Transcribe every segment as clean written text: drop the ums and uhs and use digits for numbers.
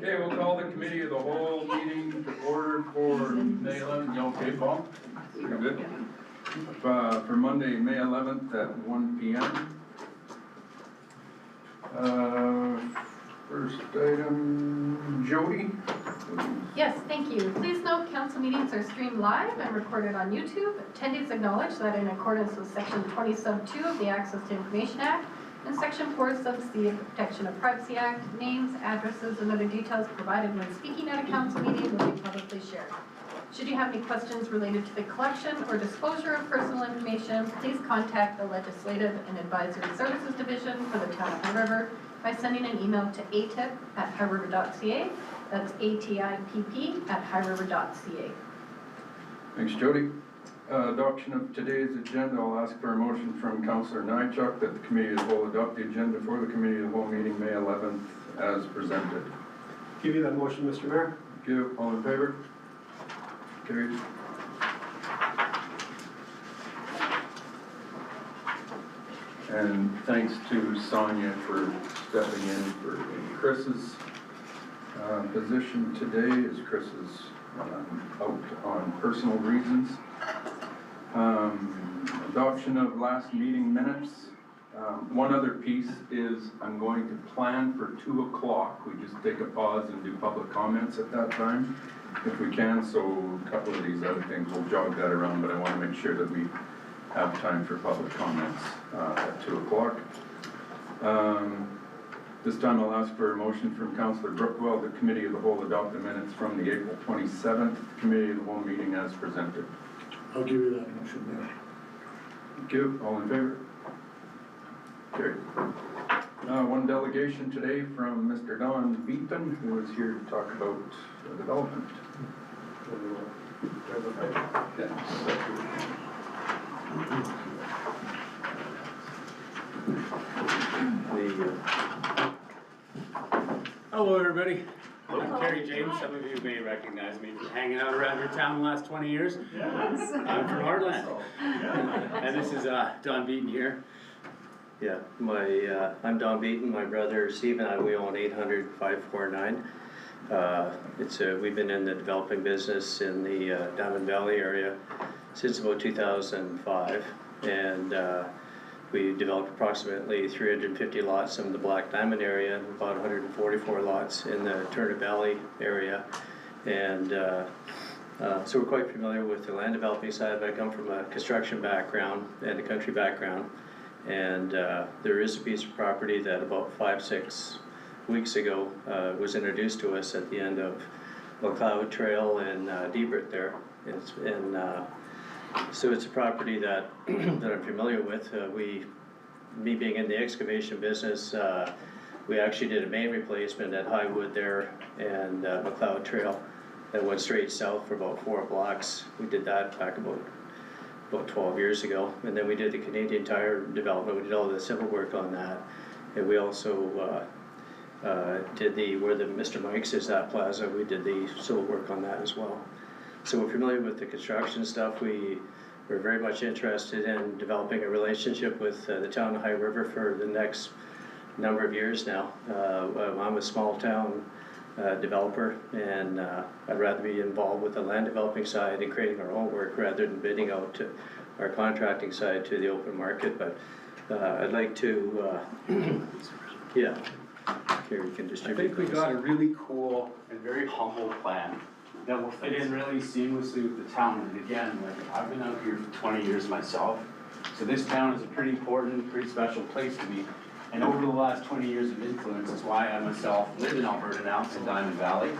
Okay, we'll call the committee of the whole meeting to order for May 11th. You okay, Paul? You're good? For Monday, May 11th at 1 p.m. First item, Jody? Yes, thank you. Please note council meetings are streamed live and recorded on YouTube. Attendees acknowledge that in accordance with Section 20 Sub 2 of the Access to Information Act and Section 4 Sub C of the Protection of Privacy Act, names, addresses, and other details provided when speaking at a council meeting will be publicly shared. Should you have any questions related to the collection or disclosure of personal information, please contact the Legislative and Advisory Services Division for the Town of High River by sending an email to atip@highriver.ca. That's ATIPP@highriver.ca. Thanks, Jody. Adoption of today's agenda. I'll ask for a motion from Councillor Nychuk that the committee of the whole adopt the agenda for the committee of the whole meeting May 11th as presented. Give you that motion, Mr. Mayor. Thank you. All in favor? Carried. And thanks to Sonia for stepping in for Chris's position today, as Chris is out on personal reasons. Adoption of last meeting minutes. One other piece is I'm going to plan for 2 o'clock. We just take a pause and do public comments at that time, if we can. So a couple of these other things, we'll jog that around, but I want to make sure that we have time for public comments at 2 o'clock. This time I'll ask for a motion from Councillor Brookwell, the committee of the whole adopt the minutes from the April 27th committee of the whole meeting as presented. I'll give you that motion, Mayor. Thank you. All in favor? Carried. One delegation today from Mr. Don Beaton, who is here to talk about development. Hello, everybody. I'm Kerry James. Some of you may recognize me from hanging out around your town the last 20 years. Yes. I'm from Heartland. And this is Don Beaton here. Yeah, I'm Don Beaton. My brother Steve and I, we own 800-549. We've been in the developing business in the Diamond Valley area since about 2005, and we developed approximately 350 lots in the Black Diamond area and about 144 lots in the Turner Valley area. And so we're quite familiar with the land developing side. I come from a construction background and a country background. And there is a piece of property that about 5-6 weeks ago was introduced to us at the end of McLeod Trail in Debert there. So it's a property that that I'm familiar with. Me being in the excavation business, we actually did a main replacement at Highwood there and McLeod Trail that went straight south for about 4 blocks. We did that back about 12 years ago, and then we did the Canadian Tire development. We did all the civil work on that, and we also did where the Mr. Mike's is, that plaza. We did the civil work on that as well. So we're familiar with the construction stuff. We're very much interested in developing a relationship with the town of High River for the next number of years now. I'm a small town developer, and I'd rather be involved with the land developing side and creating our own work rather than bidding out to our contracting side to the open market. But I'd like to, yeah, here we can I distribute. think we got a really cool and very humble plan that will fit in really seamlessly with the town. And again, like, I've been out here for 20 years myself, so this town is a pretty important, pretty special place to me. And over the last 20 years of influence is why I myself live in Alberta now, in Diamond Valley.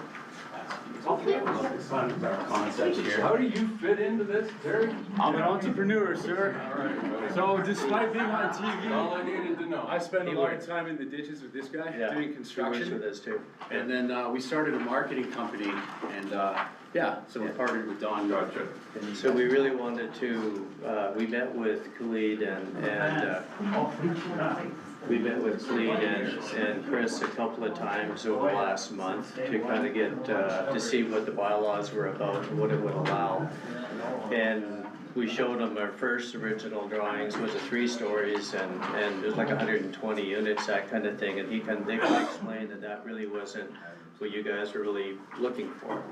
Concept here. How do you fit into this, Terry? I'm an entrepreneur, sir. All right, buddy. So despite being on That's all I TV, needed to know. I spend a lot of time in the ditches with this guy Yeah, doing he works construction. with us too. And then we started a marketing company, and yeah, so we partnered with Don. Gotcha. And so we really wanted to, we met with Khalid and Chris a couple of times over the last month to kind of get, to see what the bylaws were about and what it would allow. And we showed him our first original drawings was a 3 stories and it was like 120 units, that kind of thing. And they could explain that really wasn't what you guys are really looking for.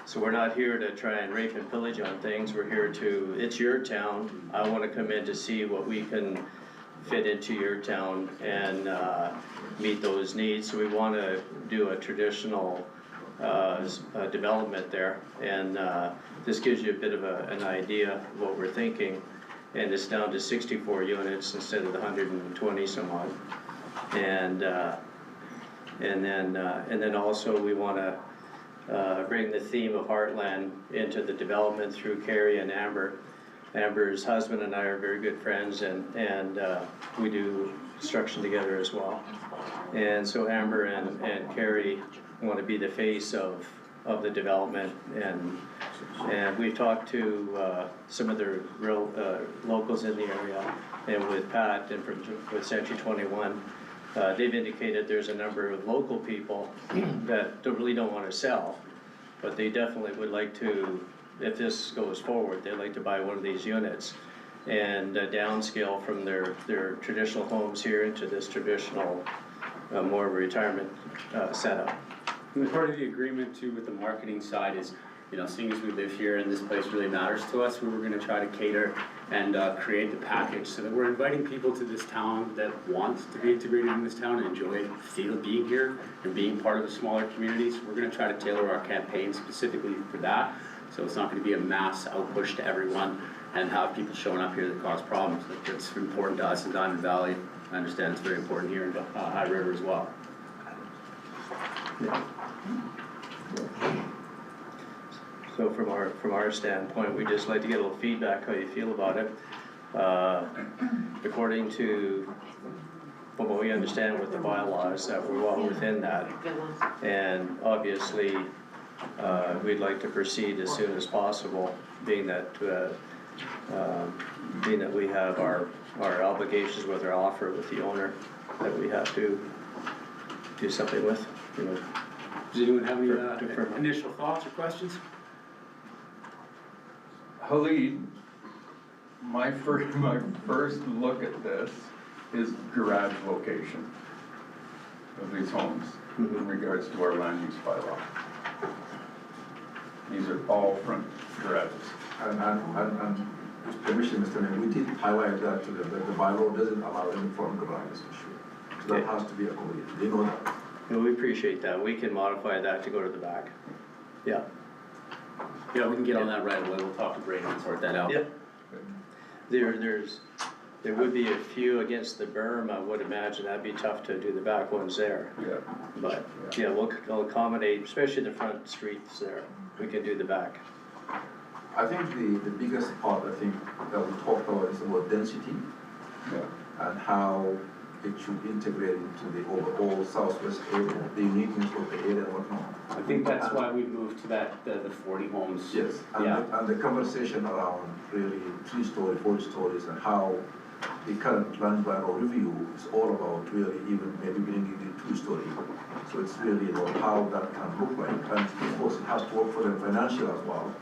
So we're not here to try and rape and pillage on things, we're here to, it's your town, I wanna come in to see what we can fit into your town and meet those needs. So we wanna do a traditional development there, and this gives you a bit of an idea of what we're thinking. And it's down to 64 units instead of the 120 some odd. And then also we want to bring the theme of Heartland into the development through Carrie and Amber. Amber's husband and I are very good friends, and we do construction together as well. And so Amber and Carrie want to be the face of the development, and we've talked to some of the real locals in the area, and with Pat and with Century 21, they've indicated there's a number of local people that really don't want to sell, but they definitely would like to, if this goes forward, they'd like to buy one of these units and downscale from their traditional homes here into this traditional more retirement setup. And part of the agreement too with the marketing side is, you know, seeing as we live here and this place really matters to us, we were gonna try to cater and create the package so that we're inviting people to this town that want to be integrated in this town and enjoy being here and being part of the smaller communities. We're gonna try to tailor our campaign specifically for that. So it's not gonna be a mass outpush to everyone and have people showing up here that cause problems. That's important to us in Diamond Valley. I understand it's very important here in High River as well. So from our standpoint, we'd just like to get a little feedback, how you feel about it. According to, from what we understand with the bylaws, that we're well within that. And obviously, we'd like to proceed as soon as possible, being that we have our obligations with our offer with the owner that we have to do something with, you know. Does anyone have any initial thoughts or questions? Khalid, my first look at this is garage location of these homes in regards to our land use bylaw. These are all front garages. And with permission, Mr. Mayor, we did highlight that to the bylaw doesn't allow any front garages for sure. So that has to be accommodated. They know that. And we appreciate that. We can modify that to go to the back. Yeah. Yeah, we can get on that right away. We'll talk to Brady and sort that out. Yep. There would be a few against the berm. I would imagine that'd be tough to do the back ones there. Yeah. But yeah, we'll accommodate, especially the front streets there. We can do the back. I think the biggest part, I think, that we talked about is about density and how it should integrate into the overall southwest area, the uniqueness of the area and whatnot. I think that's why we moved to the 40 homes. Yes, and, Yeah. and the conversation around really 3-story, 4 stories, and how the current land bylaw review is all about really even maybe bringing the 2-story. So it's really about how that can look like, and of course it has to work for them financially as well.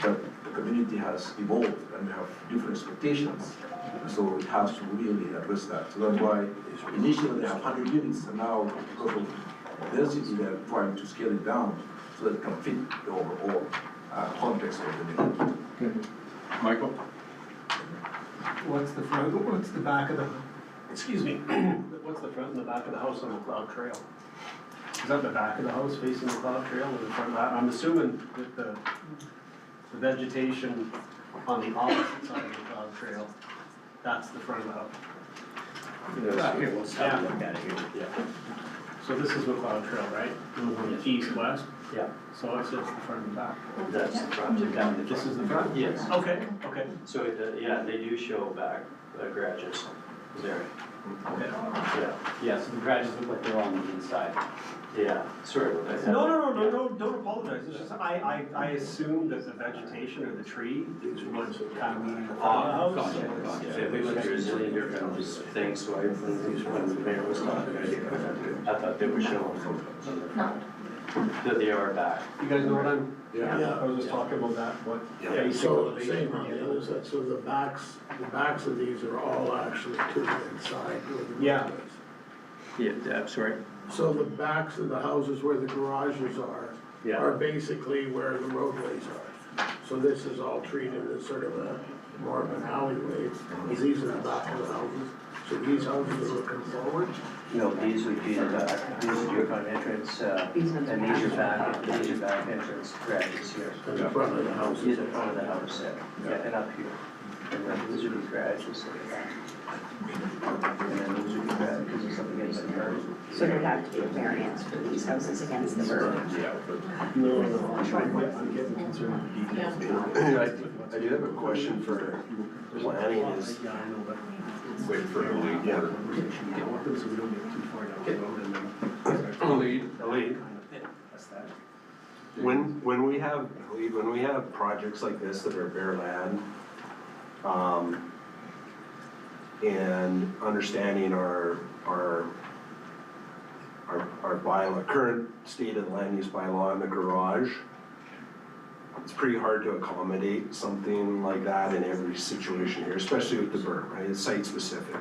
But the community has evolved and we have different expectations. So it has to really address that. So that's why initially they have 100 units, and now because of density, they're trying to scale it down so that it can fit the overall context of the neighborhood. Michael? What's the front, what's the back of the, excuse me, what's the front and the back of the house on the Cloud Trail? Is that the back of the house facing the Cloud Trail or the front of that? I'm assuming with the vegetation on the opposite side of the Cloud Trail, that's the front of the house. Here, we'll just have a look at it here. Yeah. So this is McLeod Trail, right? East, west? Yeah. So it's the front and back. That's the front. This is the front? Yes. Okay, okay. So yeah, they do show back garages there. Okay. Yeah. Yeah, so the garages look like they're on the inside. Yeah. Sorry. No, don't apologize. It's just, I assumed that the vegetation or the tree would kind of mean the front of the house. Yeah, we went through a zillion different things, so when the mayor was talking, I thought they were showing that they are back. You guys know what I'm? Yeah. I was just talking about that, what facing So elevation. same on the other side, so the backs of these are all actually to the inside. Where the Yeah. road is. Yeah, I'm sorry. So the backs of the houses where the garages are basically where the roadways are. So this is all treated as sort of a, more of an alleyway, because these are the back of the houses. So these houses are looking forward. No, these would be these are your front entrance, and these are back entrance garages here. In the front of the houses. These are front of the house, yeah, and up here. And then these are the garages at the back. And then those are the garages, it's up against the curb. So there'd have to be a variance for these houses against the road. No, I'm getting concerned with details. I do have a question for planning is, Yeah, I know, but. Wait for the lead. yeah, So we don't get too far down the road and then. Lead. That's that. when we have projects like this that are bare land, and understanding our bylaw, current state of the land use bylaw in the garage, it's pretty hard to accommodate something like that in every situation here, especially with the berm, right? It's site specific.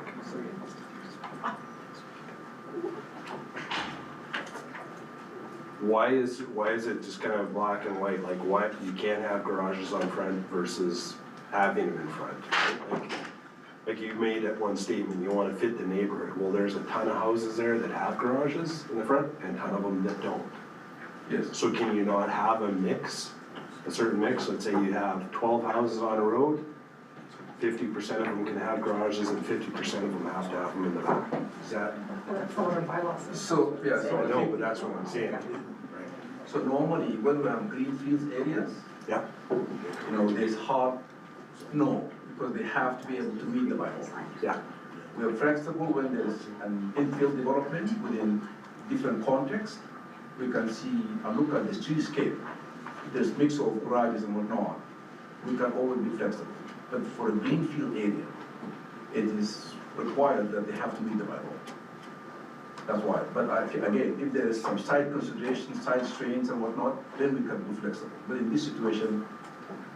Why is it just kind of black and white? Like, why you can't have garages on front versus having them in front, right? Like you made at one statement, you wanna fit the neighborhood. Well, there's a ton of houses there that have garages in the front and a ton of them that don't. Yes. So can you not have a mix, a certain mix? Let's say you have 12 houses on a road, 50% of them can have garages and 50% of them have to have them in the back. Is that, That's what our bylaws say. So, yeah, so I I know, think, but that's what I'm saying. so normally when we have greenfield areas, Yeah, you know, there's hard no, because they have to be able to meet the bylaw. yeah, We are flexible when there's an infill development within different contexts. We can see and look at the streetscape. There's mix of garages and whatnot. We can always be flexible. But for a greenfield area, it is required that they have to meet the bylaw. That's why. But again, if there is some site considerations, site strains and whatnot, then we can be flexible. But in this situation,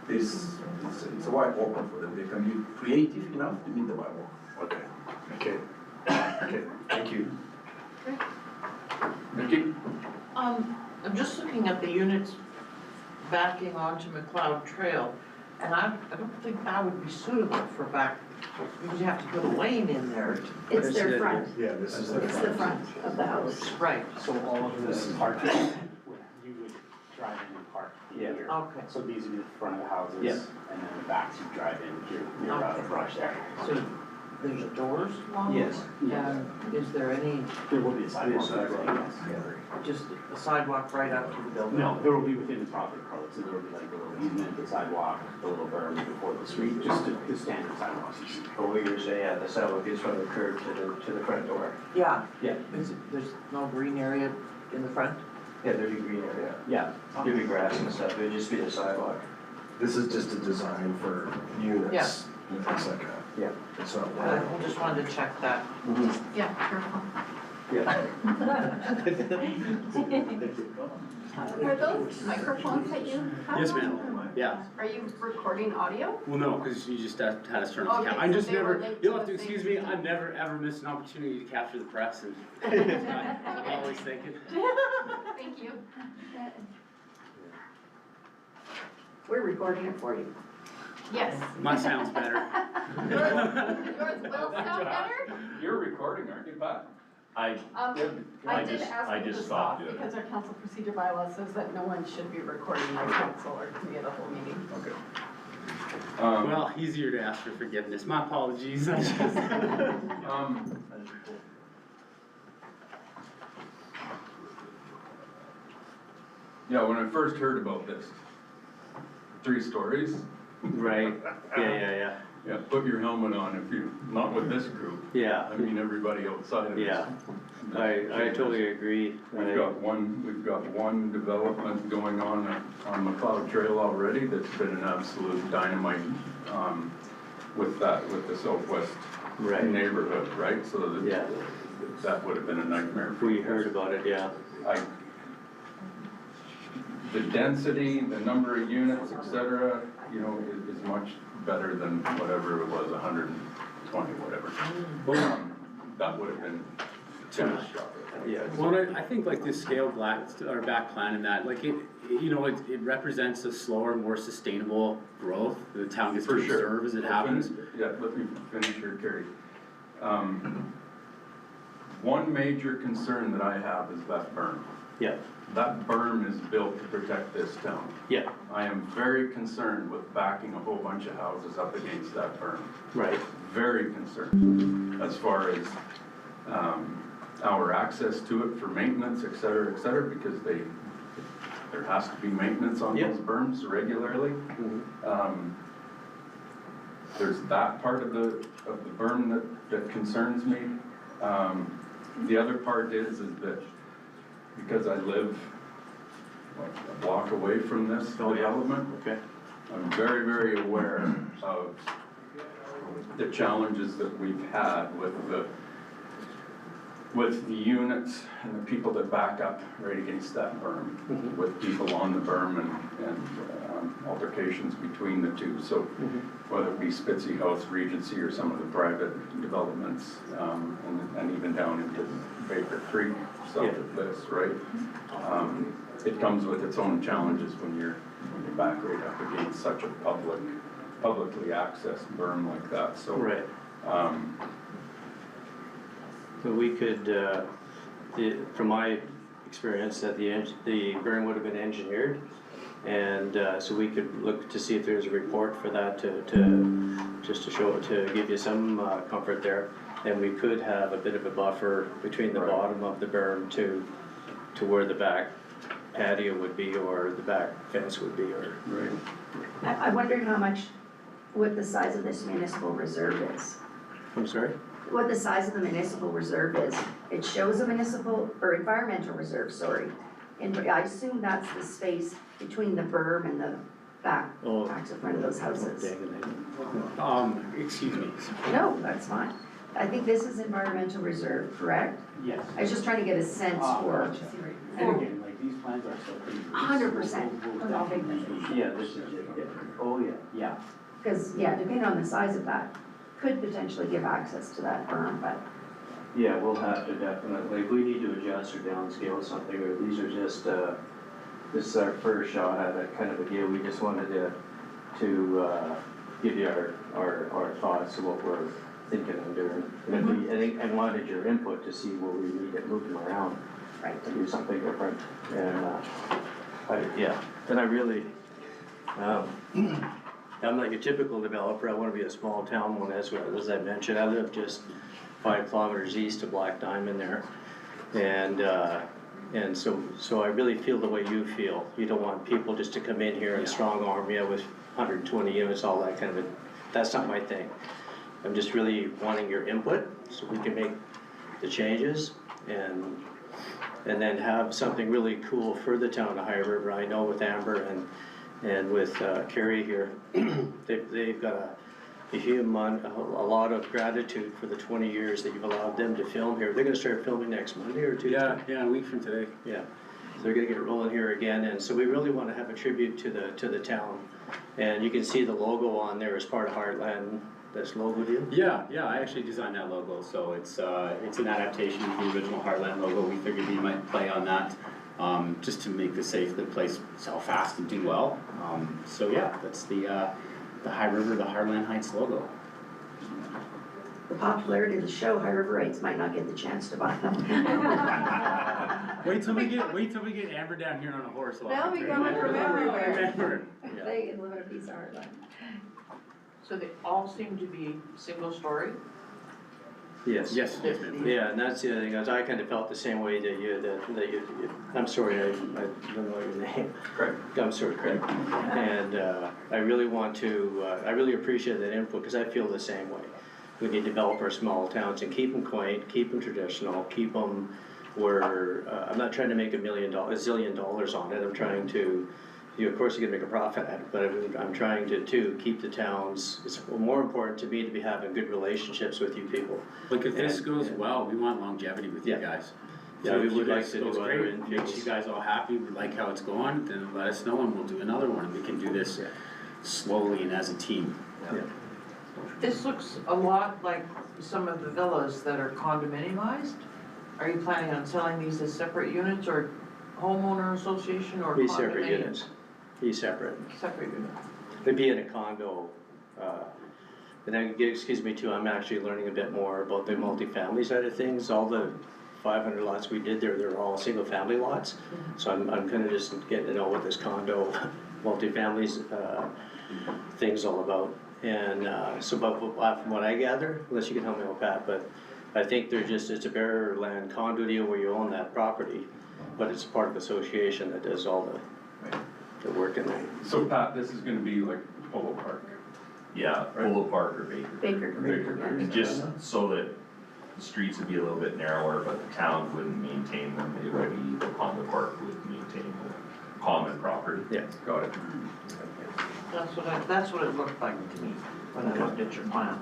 it's a wide open for them. They can be creative enough to meet the bylaw. okay, thank you. Nikki? I'm just looking at the units backing onto McLeod Trail, and I don't think that would be suitable for back, because you have to put a lane in there. It's their front, Yeah, this is the it's the front of the house. Right, So all of this is parking, you would drive in and park Yeah. here. okay. So these would be the front of the houses. Yeah. And then the backs you drive in, you're out of brush there. So there's doors along it? Yes. And is there any, There will be a sidewalk. sidewalk. Yes. just a sidewalk right up to the building? No, there will be within the property code, so there will be like the little easement, the sidewalk, the little berm before the street, just the standard sidewalks you see. But we usually, yeah, the sidewalk is from the curb to the front door. Yeah. Yeah. There's no green area in the front? Yeah, there'd be green area. Yeah. There'd be grass and stuff, it would just be the sidewalk. This is just a design for units. And things like that. Yeah. It's not I one. just wanted to check that. Yeah, careful. Yeah. Are those microphones that you have? Yes, ma'am. Yeah. Are you recording audio? Well, no, because you just had us turn off the Okay, camera. I just so they never, will link you'll to have to the excuse thing. me, I never ever miss an opportunity to capture the press and I'm always thinking. Thank you. We're recording it for you. Yes. My sound's better. Yours will sound better? You're recording, aren't you, Pat? I did ask I them to just stop stopped it. because our council procedure bylaw says that no one should be recording their council or to be at a whole meeting. Okay. Well, easier to ask for forgiveness. My apologies. I just- Yeah, when I first heard about this, 3 stories, Right, yeah. yeah, put your helmet on if you, not with this group. Yeah, I mean, everybody outside of this. yeah, I totally agree. We've got one development going on McLeod Trail already that's been an absolute dynamite, with the southwest Right, neighborhood, right? So yeah, that would have been a nightmare for we us. heard about it, yeah. The density, the number of units, et cetera, you know, is much better than whatever it was, 120, whatever. That would have been finish up. Yeah. Well, I think like this scaled back plan and that, like it represents a slower, more sustainable growth. The town gets to For sure. observe as it happens. Yeah, let me finish here, Kerry. One major concern that I have is that berm. Yeah. That berm is built to protect this town. Yeah. I am very concerned with backing a whole bunch of houses up against that berm. Right. Very concerned as far as our access to it for maintenance, et cetera, because there has to be maintenance on those berms regularly. There's that part of the berm that concerns me. The other part is that because I live like a block away from this development, Okay. I'm very, very aware of the challenges that we've had with the units and the people that back up right against that berm, with people on the berm and altercations between the two. So whether it be Spitzy House, Regency, or some of the private developments, and even down into Baker Creek, south of this, right? It comes with its own challenges when you're back right up against such a publicly accessed berm like that. So Right. So we could, from my experience, that the berm would have been engineered, and so we could look to see if there's a report for that to just to show, to give you some comfort there, and we could have a bit of a buffer between the bottom of the berm to where the back patio would be or the back fence would be, or. Right. I wondered what the size of this municipal reserve is. I'm sorry? What the size of the municipal reserve is. It shows a municipal, or environmental reserve, sorry. And I assume that's the space between the berm and the back to front of those houses. Excuse me. No, that's fine. I think this is environmental reserve, correct? Yes. I was just trying to get a sense for. And again, like these plans are still pretty. 100%. Yeah, this is it. Oh, yeah. Yeah. Because, depending on the size of that, could potentially give access to that berm, but. Yeah, we'll have to definitely, if we need to adjust or downscale something, or these are just, this is our first shot at it, kind of a deal. We just wanted to give you our thoughts of what we're thinking and doing. And I wanted your input to see where we need it moving around. Right. To do something different. And, and I really, I'm like a typical developer. I want to be a small town one, as I mentioned. I live just 5 kilometers east of Black Diamond there, and so I really feel the way you feel. You don't want people just to come in here and strong arm you with 120 units, all that kind of. That's not my thing. I'm just really wanting your input so we can make the changes and then have something really cool for the town of High River. I know with Amber and with Kerry here, they've got a lot of gratitude for the 20 years that you've allowed them to film here. They're gonna start filming next Monday or Tuesday. Yeah, a week from today. Yeah, so they're gonna get rolling here again, and so we really wanna have a tribute to the town. And you can see the logo on there as part of Heartland, this logo deal. Yeah, I actually designed that logo, so it's an adaptation of the original Heartland logo. We figured we might play on that, just to make the place sell fast and do well. So yeah, that's the High River, the Heartland Heights logo. The popularity of the show, High Riverites might not get the chance to buy them. Wait till we get Amber down here on a horse. They'll be coming from everywhere. Yeah. They can live in a piece of Heartland. So they all seem to be single story? Yes. Yes, ma'am. Yeah, and that's the other thing, is I kind of felt the same way that you, I'm sorry, I don't know your name. Craig. I'm sorry, Craig. And I really want to, I really appreciate that input, because I feel the same way. We need to develop our small towns and keep them quaint, keep them traditional, keep them where, I'm not trying to make $1 zillion on it. I'm trying to, of course you can make a profit at it, but I'm trying to keep the towns. It's more important to me to be having good relationships with you people. Look, if this goes well, we want longevity with you guys. Yeah, So we if would you like guys to goes do great, other makes you guys all happy, we like how it's going, then let us know and we'll do another one, and we can do this slowly and as a team. Yeah. This looks a lot like some of the villas that are condominiumized. Are you planning on selling these as separate units or homeowner association or Be condominium? separate units, be separate. Separate unit. It'd be in a condo, and then, excuse me too, I'm actually learning a bit more about the multifamily side of things. All the 500 lots we did there, they're all single-family lots. So I'm kind of just getting to know what this condo, multifamilies, thing's all about. And so, but from what I gather, unless you can help me with that, but I think it's a bare land condo deal where you own that property, but it's part of the association that does all the work in there. So Pat, this is gonna be like Polo Park. Yeah, Polo Park or Baker. Baker. And just so that the streets would be a little bit narrower, but the town wouldn't maintain them, it would be upon the park would maintain the common property. Yeah, Got it. That's what it looked like to me when I looked at your plan.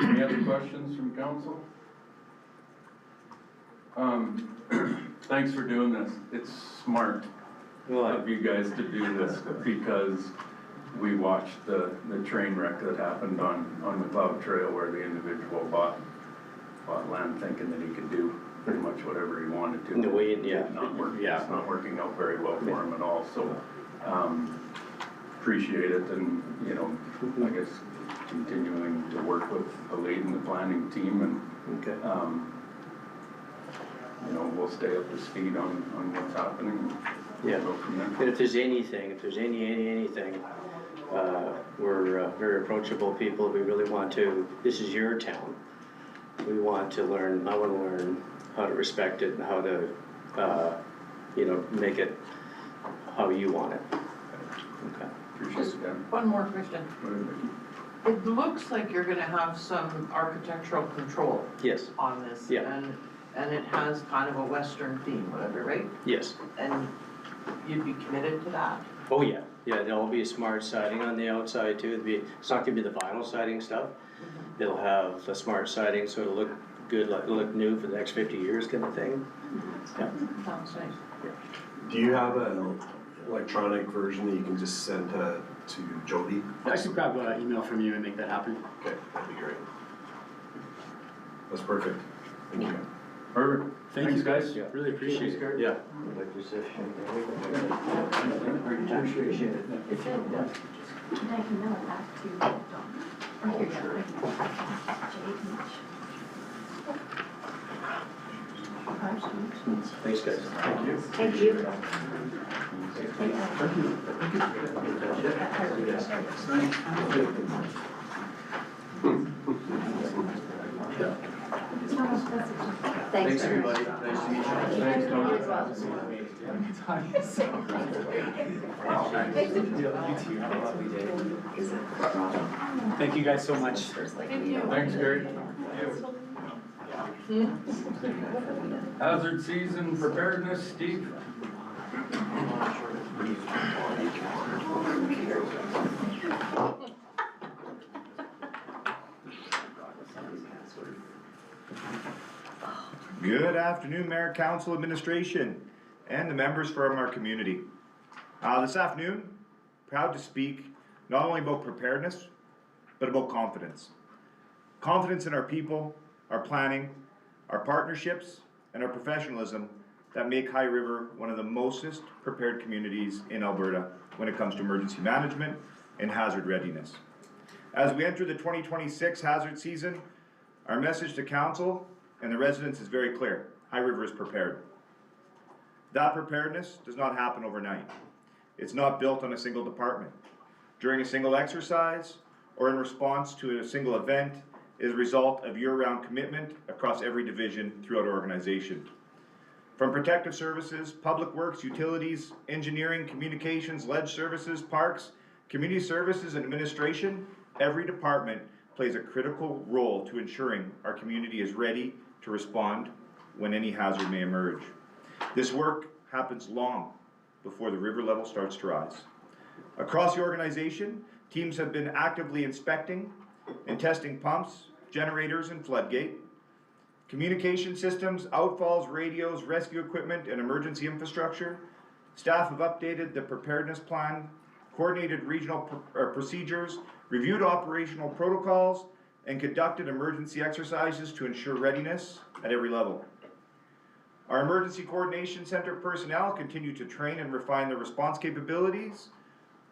Any other questions from council? Thanks for doing this. It's smart of you guys to do this because we watched the train wreck that happened on McLeod Trail where the individual bought land thinking that he could do pretty much whatever he wanted to. The way, yeah. It's not working out very well for him at all, so, appreciate it and, you know, I guess continuing to work with the lead and the planning team and, Okay. you know, we'll stay up to speed on what's happening. Yeah. Go from there. And if there's anything, we're very approachable people. We really want to, this is your town. We want to learn, I want to learn how to respect it and how to, you know, make it how you want it. Okay. Appreciate it, Dan. One more question. Go ahead, Vicki. It looks like you're gonna have some architectural control Yes, on this. Yeah. And it has kind of a western theme, whatever, right? yes. And you'd be committed to that? Oh, yeah. Yeah, there'll be smart siding on the outside too. It's not gonna be the vinyl siding stuff. It'll have the smart siding, so it'll look good, like it'll look new for the next 50 years kind of thing. Yeah. Sounds nice. Do you have an electronic version that you can just send to Jody? I could grab an email from you and make that happen. Okay, that'd be great. That's perfect. Thank you. Perfect. Thank Thanks, you. guys. Really appreciate it. Yeah. Appreciate it. Is it, and I can mail it back to Dawn. Or here, Thanks, guys. Thank you. Thank you. Thanks everybody. Nice to meet you. Thanks, Dawn. You as well. Thank you guys so much. Thank you. Thanks, Gary. Hazard season preparedness, Steve? Good afternoon, Mayor, Council, Administration, and the members from our community. This afternoon, proud to speak not only about preparedness, but about confidence. Confidence in our people, our planning, our partnerships, and our professionalism that make High River one of the mostest prepared communities in Alberta when it comes to emergency management and hazard readiness. As we enter the 2026 hazard season, our message to Council and the residents is very clear. High River is prepared. That preparedness does not happen overnight. It's not built on a single department. During a single exercise or in response to a single event is a result of year-round commitment across every division throughout our organization. From protective services, public works, utilities, engineering, communications, ledge services, parks, community services, and administration, every department plays a critical role to ensuring our community is ready to respond when any hazard may emerge. This work happens long before the river level starts to rise. Across the organization, teams have been actively inspecting and testing pumps, generators, and floodgate, communication systems, outfalls, radios, rescue equipment, and emergency infrastructure. Staff have updated the preparedness plan, coordinated regional procedures, reviewed operational protocols, and conducted emergency exercises to ensure readiness at every level. Our Emergency Coordination Center personnel continue to train and refine their response capabilities,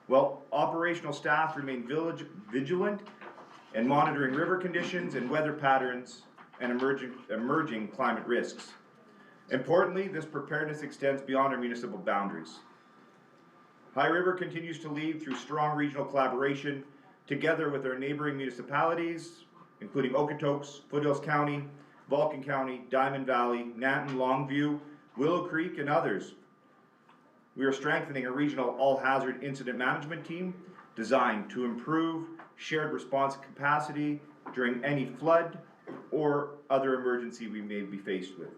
while operational staff remain vigilant and monitoring river conditions and weather patterns and emerging climate risks. Importantly, this preparedness extends beyond our municipal boundaries. High River continues to lead through strong regional collaboration together with our neighboring municipalities, including Okotoks, Foothills County, Vulcan County, Diamond Valley, Nanton, Longview, Willow Creek, and others. We are strengthening a regional all-hazard incident management team designed to improve shared response capacity during any flood or other emergency we may be faced with.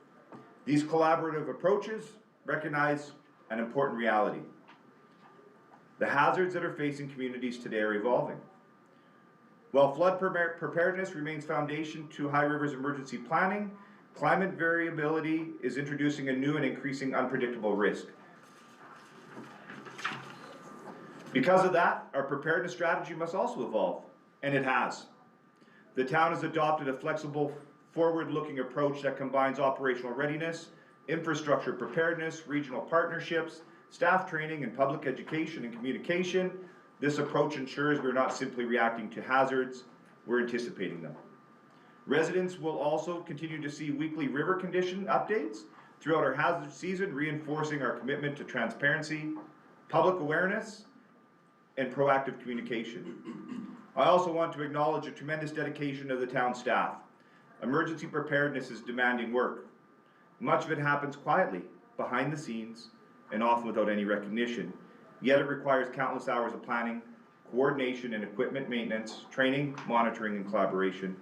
These collaborative approaches recognize an important reality. The hazards that are facing communities today are evolving. While flood preparedness remains foundation to High River's emergency planning, climate variability is introducing a new and increasing unpredictable risk. Because of that, our preparedness strategy must also evolve, and it has. The town has adopted a flexible, forward-looking approach that combines operational readiness, infrastructure preparedness, regional partnerships, staff training, and public education and communication. This approach ensures we're not simply reacting to hazards, we're anticipating them. Residents will also continue to see weekly river condition updates throughout our hazard season, reinforcing our commitment to transparency, public awareness, and proactive communication. I also want to acknowledge the tremendous dedication of the town staff. Emergency preparedness is demanding work. Much of it happens quietly, behind the scenes, and often without any recognition. Yet it requires countless hours of planning, coordination, and equipment maintenance, training, monitoring, and collaboration.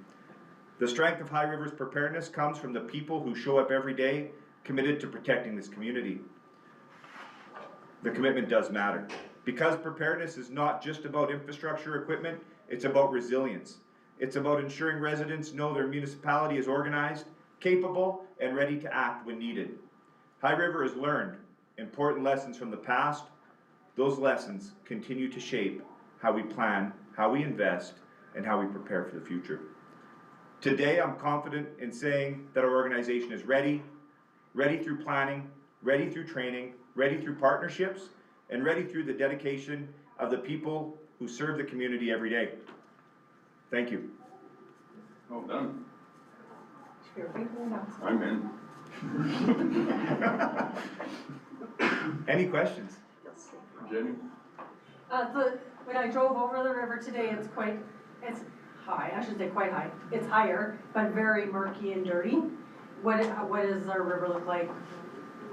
The strength of High River's preparedness comes from the people who show up every day, committed to protecting this community. The commitment does matter. Because preparedness is not just about infrastructure equipment, it's about resilience. It's about ensuring residents know their municipality is organized, capable, and ready to act when needed. High River has learned important lessons from the past. Those lessons continue to shape how we plan, how we invest, and how we prepare for the future. Today, I'm confident in saying that our organization is ready through planning, ready through training, ready through partnerships, and ready through the dedication of the people who serve the community every day. Thank you. Well done. Sure, I'm in. Any questions? Jenny? When I drove over the river today, it's high, I should say quite high. It's higher, but very murky and dirty. What does our river look like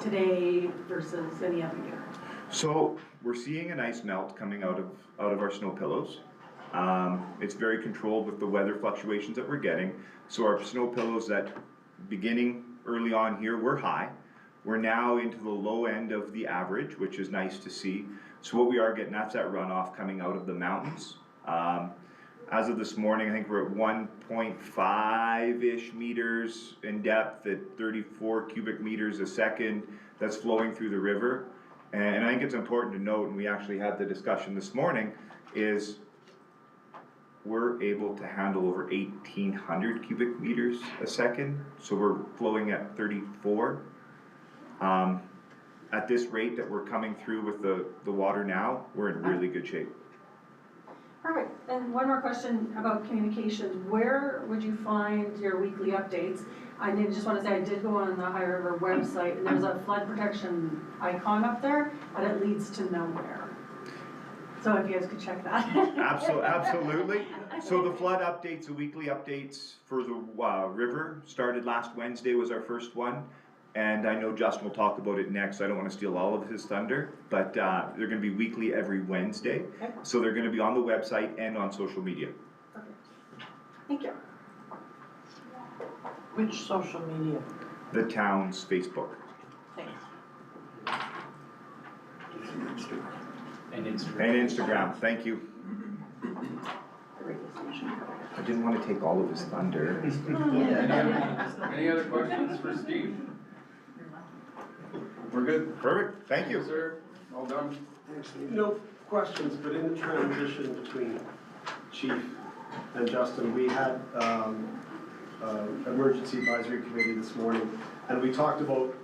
today versus any other year? So we're seeing an ice melt coming out of our snow pillows. It's very controlled with the weather fluctuations that we're getting. So our snow pillows that beginning early on here were high. We're now into the low end of the average, which is nice to see. So what we are getting, that's that runoff coming out of the mountains. As of this morning, I think we're at 1.5-ish meters in depth at 34 cubic meters a second that's flowing through the river. And I think it's important to note, and we actually had the discussion this morning, is we're able to handle over 1,800 cubic meters a second. So we're flowing at 34. At this rate that we're coming through with the water now, we're in really good shape. Perfect. And one more question about communications. Where would you find your weekly updates? I just want to say I did go on the High River website and there's a flood protection icon up there, but it leads to nowhere. So if you guys could check that. Absolutely. So the flood updates, the weekly updates for the river started last Wednesday was our first one. And I know Justin will talk about it next, so I don't want to steal all of his thunder, but they're going to be weekly every Wednesday. Okay. So they're going to be on the website and on social media. Perfect. Thank you. Which social media? The town's Facebook. Thanks. And Instagram. And Instagram, thank you. I didn't want to take all of his thunder. Any other questions for Steve? We're good? Perfect, thank you. Sir, all done. No questions, but in the transition between chief and Justin, we had emergency advisory committee this morning, and we talked about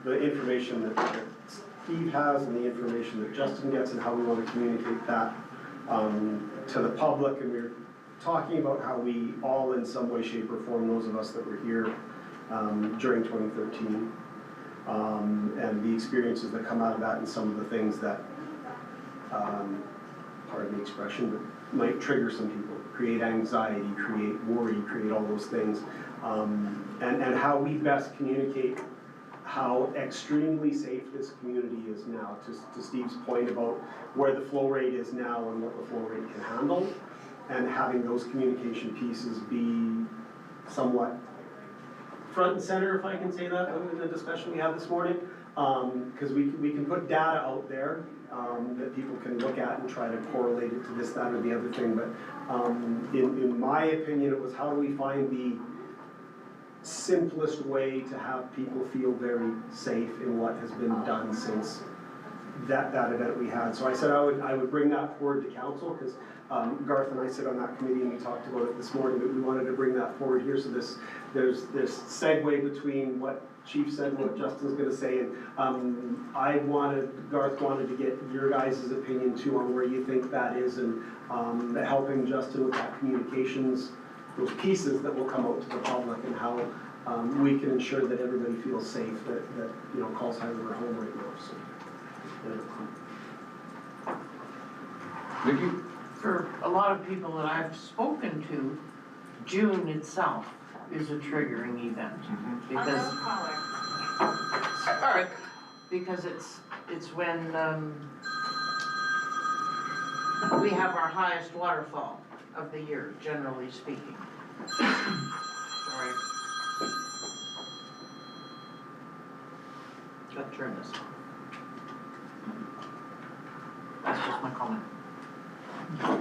the information that Steve has and the information that Justin gets and how we want to communicate that to the public, and we were talking about how we all in some way, shape, or form, those of us that were here during 2013, and the experiences that come out of that and some of the things that, pardon the expression, but might trigger some people, create anxiety, create worry, create all those things, and how we best communicate how extremely safe this community is now, to Steve's point about where the flow rate is now and what the flow rate can handle, and having those communication pieces be somewhat front and center, if I can say that, in the discussion we had this morning, because we can put data out there that people can look at and try to correlate it to this, that, or the other thing, but in my opinion, it was how do we find the simplest way to have people feel very safe in what has been done since that event we had. So I said I would bring that forward to council, because Garth and I sit on that committee and we talked about it this morning, but we wanted to bring that forward here, so there's this segue between what Chief said and what Justin's gonna say, and Garth wanted to get your guys' opinion too on where you think that is, and helping Justin with that communications, those pieces that will come out to the public, and how we can ensure that everybody feels safe, that you know, calls Highway are home right now, so. Yeah. Vicki? For a lot of people that I've spoken to, June itself is a triggering event. Because, all right, because it's when we have our highest waterfall of the year, generally speaking. Sorry. Gotta turn this on. That's just my comment.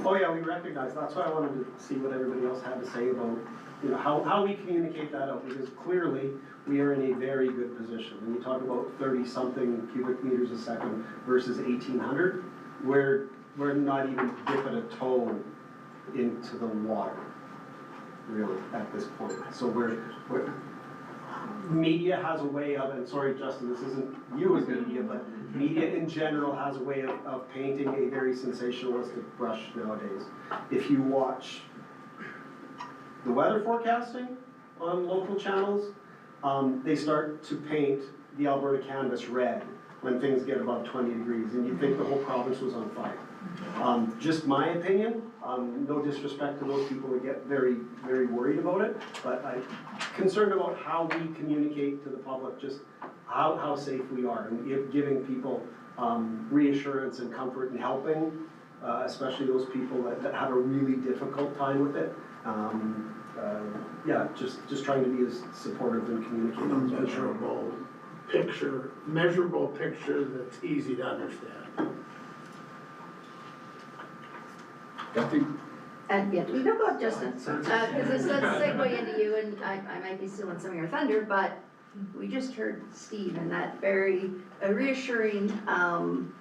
Oh yeah, we recognize, that's why I wanted to see what everybody else had to say about, you know, how we communicate that out, because clearly we are in a very good position. When you talk about 30-something cubic meters a second versus 1,800, we're not even dipping a toe into the water, really, at this point. So media has a way of, and sorry Justin, this isn't you as media, but media in general has a way of painting a very sensationalistic brush nowadays. If you watch the weather forecasting on local channels, they start to paint the Alberta canvas red when things get above 20 degrees, and you think the whole province was on fire. Just my opinion, no disrespect to those people that get very, very worried about it, but I'm concerned about how we communicate to the public just how safe we are, and giving people reassurance and comfort and helping, especially those people that have a really difficult time with it. Yeah, just trying to be as supportive and communicative. Measurable picture that's easy to understand. Kathy? And yeah, you know what, Justin, because this does segue into you, and I might be stealing some of your thunder, but we just heard Steve in that very reassuring and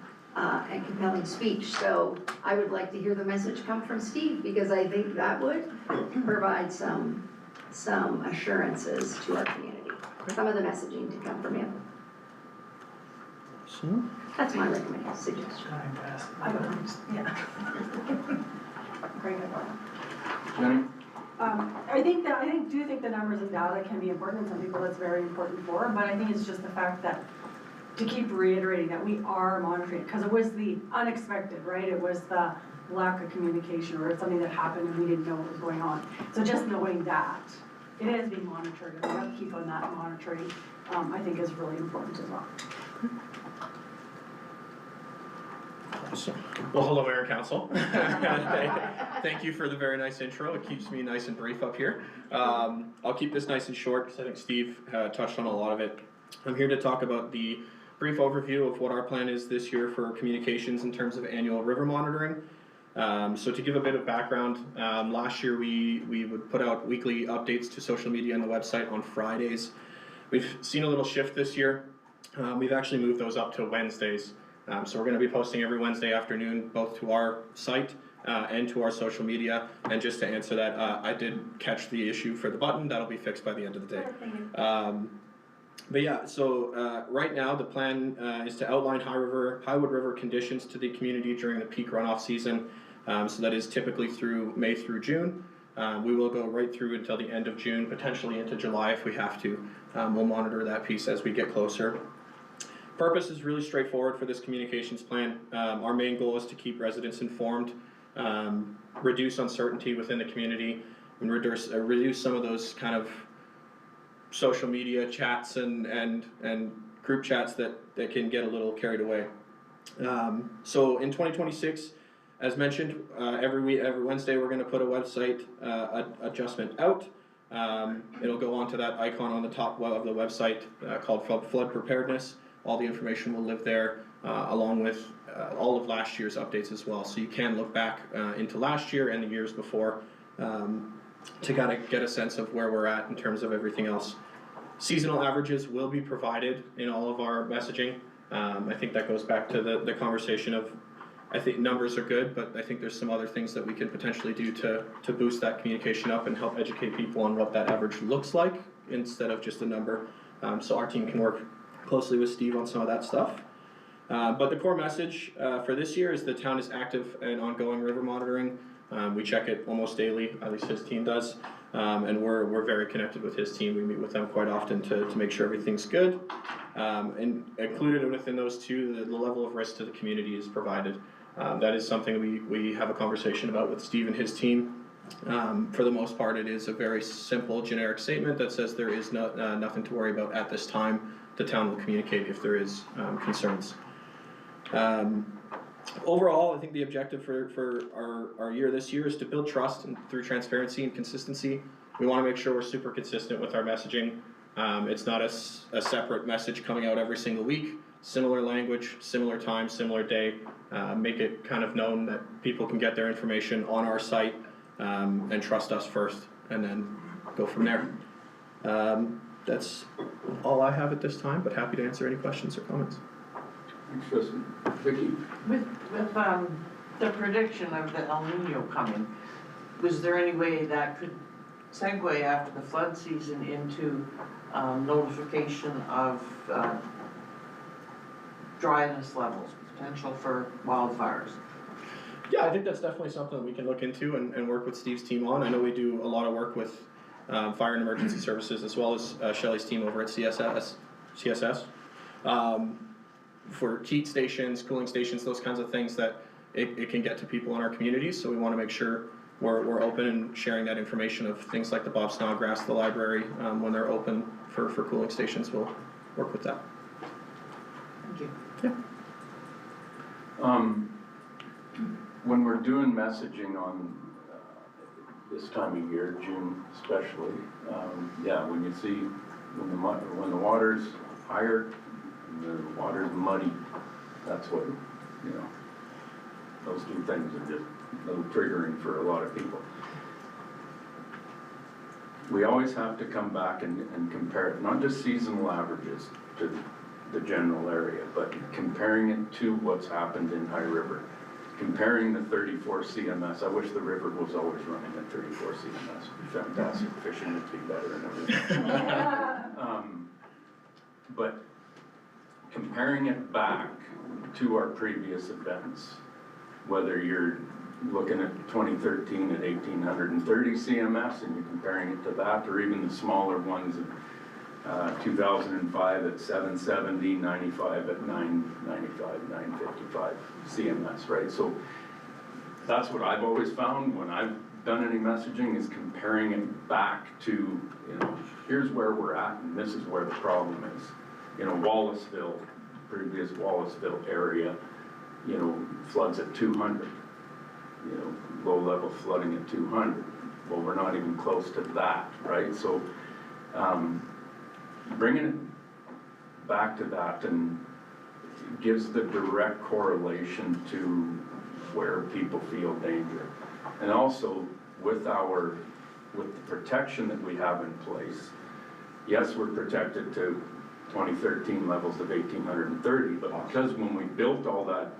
compelling speech. So I would like to hear the message come from Steve, because I think that would provide some assurances to our community. Some of the messaging to come from him. That's my recommendation, suggestion. Very good one. Jenny? I do think the numbers and data can be important, and some people that's very important for, but I think it's just the fact that, to keep reiterating that we are monitoring, because it was the unexpected, right? It was the lack of communication, or it's something that happened and we didn't know what was going on. So just knowing that it is being monitored, and we have to keep on that monitoring, I think is really important as well. Well, hello, Mayor and Council. Thank you for the very nice intro. It keeps me nice and brief up here. I'll keep this nice and short, because I think Steve touched on a lot of it. I'm here to talk about the brief overview of what our plan is this year for communications in terms of annual river monitoring. So to give a bit of background, last year we would put out weekly updates to social media and the website on Fridays. We've seen a little shift this year. We've actually moved those up to Wednesdays. So we're going to be posting every Wednesday afternoon, both to our site and to our social media. And just to answer that, I did catch the issue for the button. That'll be fixed by the end of the day. But yeah, so right now the plan is to outline Highwood River conditions to the community during the peak runoff season. So that is typically through May through June. We will go right through until the end of June, potentially into July if we have to. We'll monitor that piece as we get closer. Purpose is really straightforward for this communications plan. Our main goal is to keep residents informed, reduce uncertainty within the community, and reduce some of those kind of social media chats and group chats that can get a little carried away. So in 2026, as mentioned, every Wednesday we're going to put a website adjustment out. It'll go onto that icon on the top of the website called Flood Preparedness. All the information will live there, along with all of last year's updates as well. So you can look back into last year and the years before to kind of get a sense of where we're at in terms of everything else. Seasonal averages will be provided in all of our messaging. I think that goes back to the conversation of, I think numbers are good, but I think there's some other things that we can potentially do to boost that communication up and help educate people on what that average looks like instead of just a number. So our team can work closely with Steve on some of that stuff. But the core message for this year is the town is active and ongoing river monitoring. We check it almost daily, at least his team does. And we're very connected with his team. We meet with them quite often to make sure everything's good. And included within those two, the level of risk to the community is provided. That is something we have a conversation about with Steve and his team. For the most part, it is a very simple, generic statement that says there is nothing to worry about at this time. The town will communicate if there is concerns. Overall, I think the objective for our year this year is to build trust through transparency and consistency. We want to make sure we're super consistent with our messaging. It's not a separate message coming out every single week. Similar language, similar time, similar day. Make it kind of known that people can get their information on our site and trust us first, and then go from there. That's all I have at this time, but happy to answer any questions or comments. Thanks, Justin. Vicky? With the prediction of the El Nino coming, was there any way that could segue after the flood season into notification of dryness levels, potential for wildfires? Yeah, I think that's definitely something that we can look into and work with Steve's team on. I know we do a lot of work with Fire and Emergency Services as well as Shelley's team over at CSS. For heat stations, cooling stations, those kinds of things that it can get to people in our communities. So we want to make sure we're open and sharing that information of things like the Bob Snodgrass, the library, when they're open for cooling stations. We'll work with that. Thank you. Yeah. When we're doing messaging on this time of year, June especially, yeah, when you see when the water's higher and the water's muddy, that's what, those two things are just a little triggering for a lot of people. We always have to come back and compare it, not just seasonal averages to the general area, but comparing it to what's happened in High River. Comparing the 34 CMS, I wish the river was always running at 34 CMS. It'd be fantastic, fishing would be better and everything. But comparing it back to our previous events, whether you're looking at 2013 at 1830 CMS and you're comparing it to that, or even the smaller ones of 2005 at 770, 95 at 995, 955 CMS, right? So that's what I've always found when I've done any messaging, is comparing it back to, here's where we're at and this is where the problem is. Wallaceville, previous Wallaceville area, floods at 200, low level flooding at 200. Well, we're not even close to that, right? So bringing it back to that and gives the direct correlation to where people feel danger. And also with the protection that we have in place, yes, we're protected to 2013 levels of 1830, but because when we built all that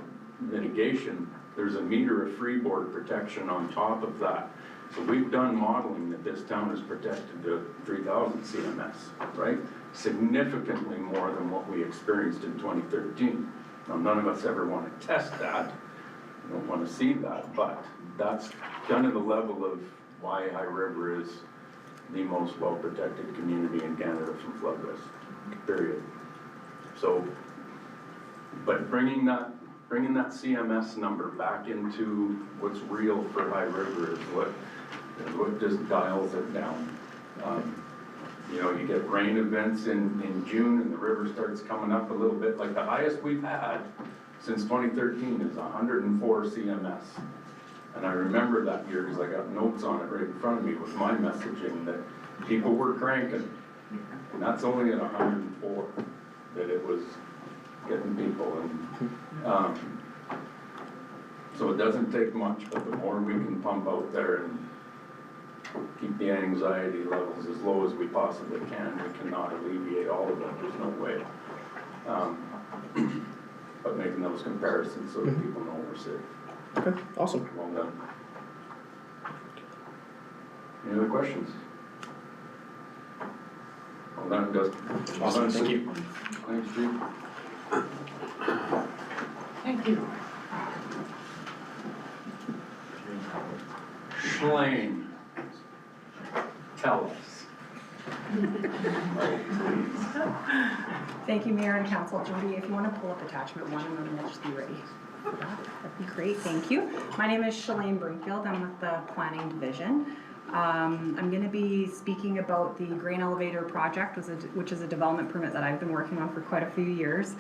mitigation, there's a meter of freeboard protection on top of that. So we've done modeling that this town is protected to 3,000 CMS, right? Significantly more than what we experienced in 2013. Now, none of us ever want to test that, we don't want to see that, but that's kind of the level of why High River is the most well-protected community in Canada from flood risk, period. So, but bringing that CMS number back into what's real for High River is what just dials it down. You know, you get rain events in June and the river starts coming up a little bit, like the highest we've had since 2013 is 104 CMS. And I remember that year because I got notes on it right in front of me with my messaging that people were cranking. And that's only at 104 that it was getting people. And so it doesn't take much, but the more we can pump out there and keep the anxiety levels as low as we possibly can, we cannot alleviate all of it, there's no way. But making those comparisons so that people know we're safe. Okay, awesome. Well done. Any other questions? Well done, Dustin. Awesome, thank you. Thanks, Chief. Thank you. Shalane, tell us. Thank you, Mayor and Council. Jody, if you want to pull up attachment 1 and then we'll just be ready for that. That'd be great, thank you. My name is Shalane Brinkfield. I'm with the Planning Division. I'm going to be speaking about the grain elevator project, which is a development permit that I've been working on for quite a few years.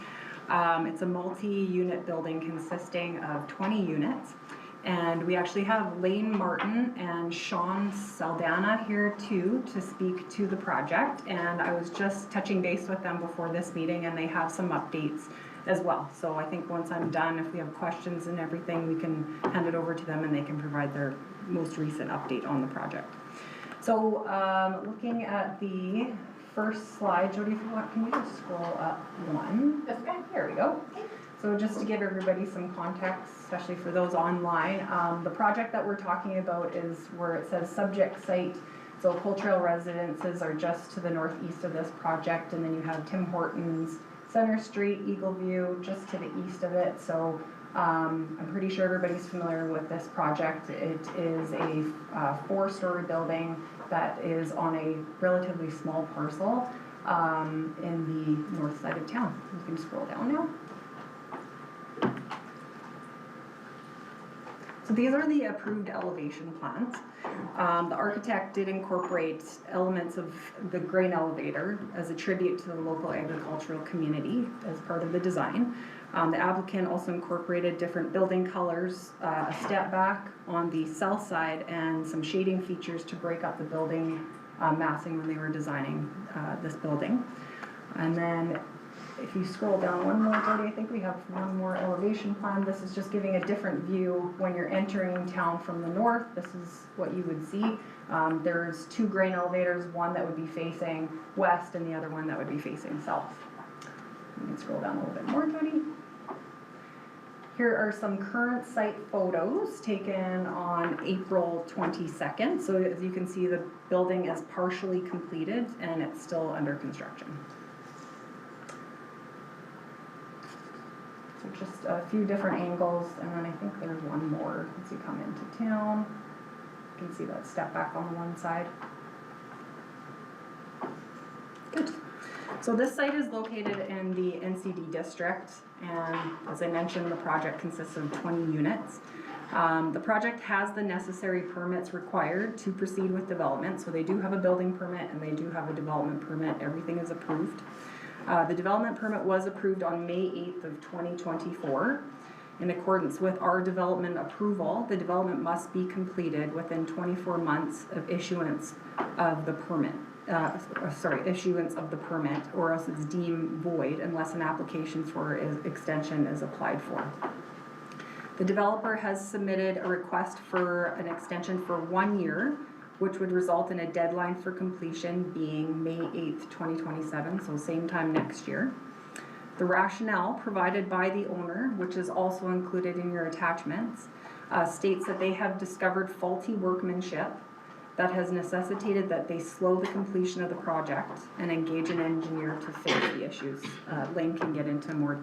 It's a multi-unit building consisting of 20 units. And we actually have Lane Martin and Sean Saldana here too to speak to the project. And I was just touching base with them before this meeting and they have some updates as well. So I think once I'm done, if we have questions and everything, we can hand it over to them and they can provide their most recent update on the project. So looking at the first slide, Jody, if you want, can you just scroll up 1? This guy? There we go. So just to give everybody some context, especially for those online, the project that we're talking about is where it says subject site. So Coal Trail residences are just to the northeast of this project, and then you have Tim Hortons, Center Street, Eagle View, just to the east of it. So I'm pretty sure everybody's familiar with this project. It is a 4-story building that is on a relatively small parcel in the north side of town. You can scroll down now. So these are the approved elevation plans. The architect did incorporate elements of the grain elevator as a tribute to the local agricultural community as part of the design. The applicant also incorporated different building colors, a step back on the south side, and some shading features to break up the building massing when they were designing this building. And then if you scroll down one more, Jody, I think we have one more elevation plan. This is just giving a different view when you're entering town from the north. This is what you would see. There's 2 grain elevators, one that would be facing west and the other one that would be facing south. You can scroll down a little bit more, Jody. Here are some current site photos taken on April 22nd. So as you can see, the building is partially completed and it's still under construction. So just a few different angles, and then I think there's one more as you come into town. You can see that step back on the one side. Good. So this site is located in the NCD district, and as I mentioned, the project consists of 20 units. The project has the necessary permits required to proceed with development, so they do have a building permit and they do have a development permit. Everything is approved. The development permit was approved on May 8th of 2024. In accordance with our development approval, the development must be completed within 24 months of issuance of the permit. Issuance of the permit, or else it's deemed void unless an application for extension is applied for. The developer has submitted a request for an extension for 1 year, which would result in a deadline for completion being May 8th, 2027, so same time next year. The rationale provided by the owner, which is also included in your attachments, states that they have discovered faulty workmanship that has necessitated that they slow the completion of the project and engage an engineer to fix the issues. Lane can get into more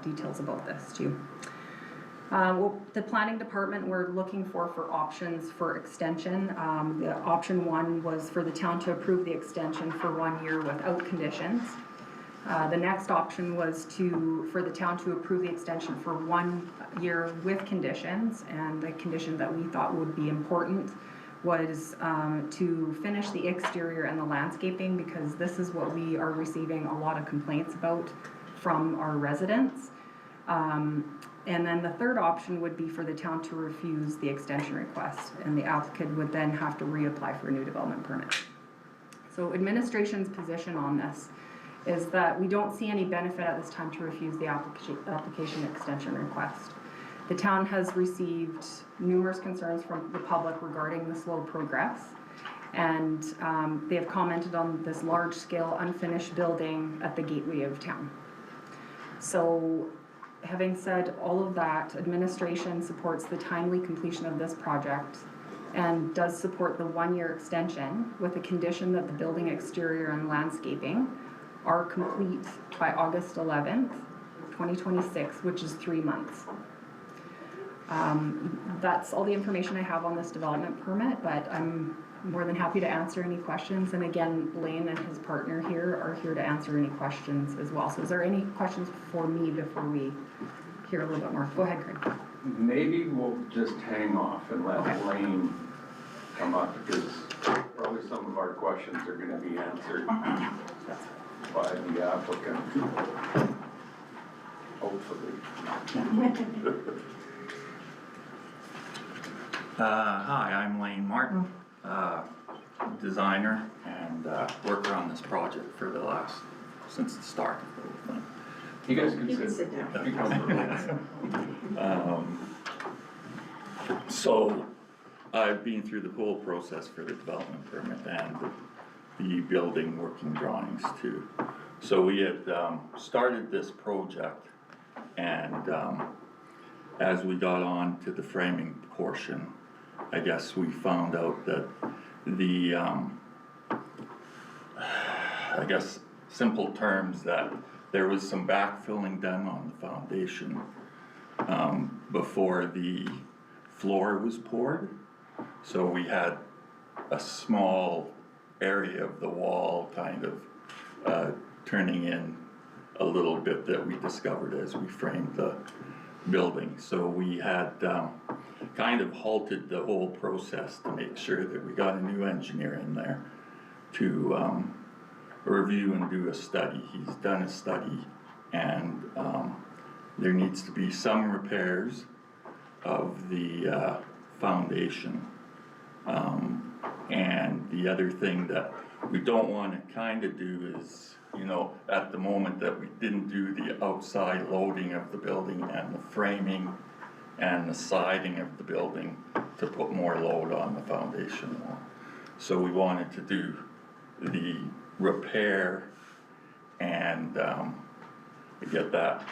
details about this too. The planning department, we're looking for options for extension. The option one was for the town to approve the extension for 1 year without conditions. The next option was for the town to approve the extension for 1 year with conditions, and the condition that we thought would be important was to finish the exterior and the landscaping, because this is what we are receiving a lot of complaints about from our residents. And then the third option would be for the town to refuse the extension request, and the applicant would then have to reapply for a new development permit. So administration's position on this is that we don't see any benefit at this time to refuse the application extension request. The town has received numerous concerns from the public regarding the slow progress, and they have commented on this large-scale unfinished building at the gateway of town. So, having said all of that, administration supports the timely completion of this project and does support the 1 year extension with the condition that the building exterior and landscaping are complete by August 11th, 2026, which is 3 months. That's all the information I have on this development permit, but I'm more than happy to answer any questions. And again, Lane and his partner here are here to answer any questions as well. So is there any questions for me before we hear a little bit more? Go ahead, Craig. Maybe we'll just hang off and let Lane come up, because probably some of our questions are gonna be answered by the applicant. Hopefully. Hi, I'm Lane Martin, designer and worker on this project since the start of the whole thing. You guys can sit down. So I've been through the whole process for the development permit and the building working drawings too. So we had started this project, and as we got on to the framing portion, I guess we found out that the, I guess simple terms, that there was some backfilling done on the foundation before the floor was poured. So we had a small area of the wall kind of turning in a little bit that we discovered as we framed the building. So we had kind of halted the whole process to make sure that we got a new engineer in there to review and do a study. He's done a study, and there needs to be some repairs of the foundation. And the other thing that we don't want to kind of do is, you know, at the moment that we didn't do the outside loading of the building and the framing and the siding of the building to put more load on the foundation wall. So we wanted to do the repair and get that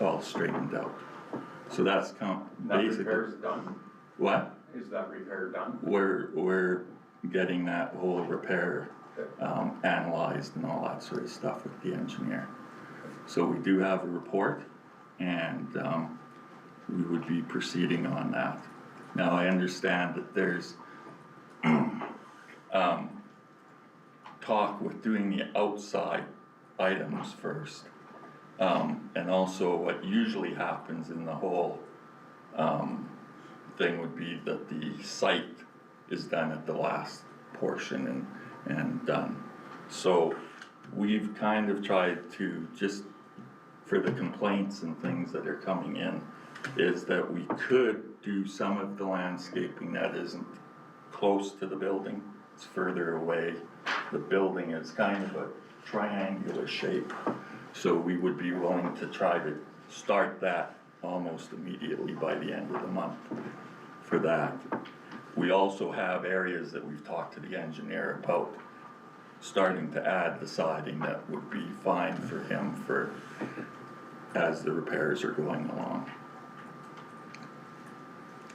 all straightened out. So that's basically. That repair's done? What? Is that repair done? We're getting that whole repair analyzed and all that sort of stuff with the engineer. So we do have a report, and we would be proceeding on that. Now I understand that there's talk with doing the outside items first. And also what usually happens in the whole thing would be that the site is done at the last portion and done. So we've kind of tried to, just for the complaints and things that are coming in, is that we could do some of the landscaping that isn't close to the building. It's further away. The building is kind of a triangular shape. So we would be willing to try to start that almost immediately by the end of the month for that. We also have areas that we've talked to the engineer about starting to add the siding that would be fine for him for as the repairs are going along.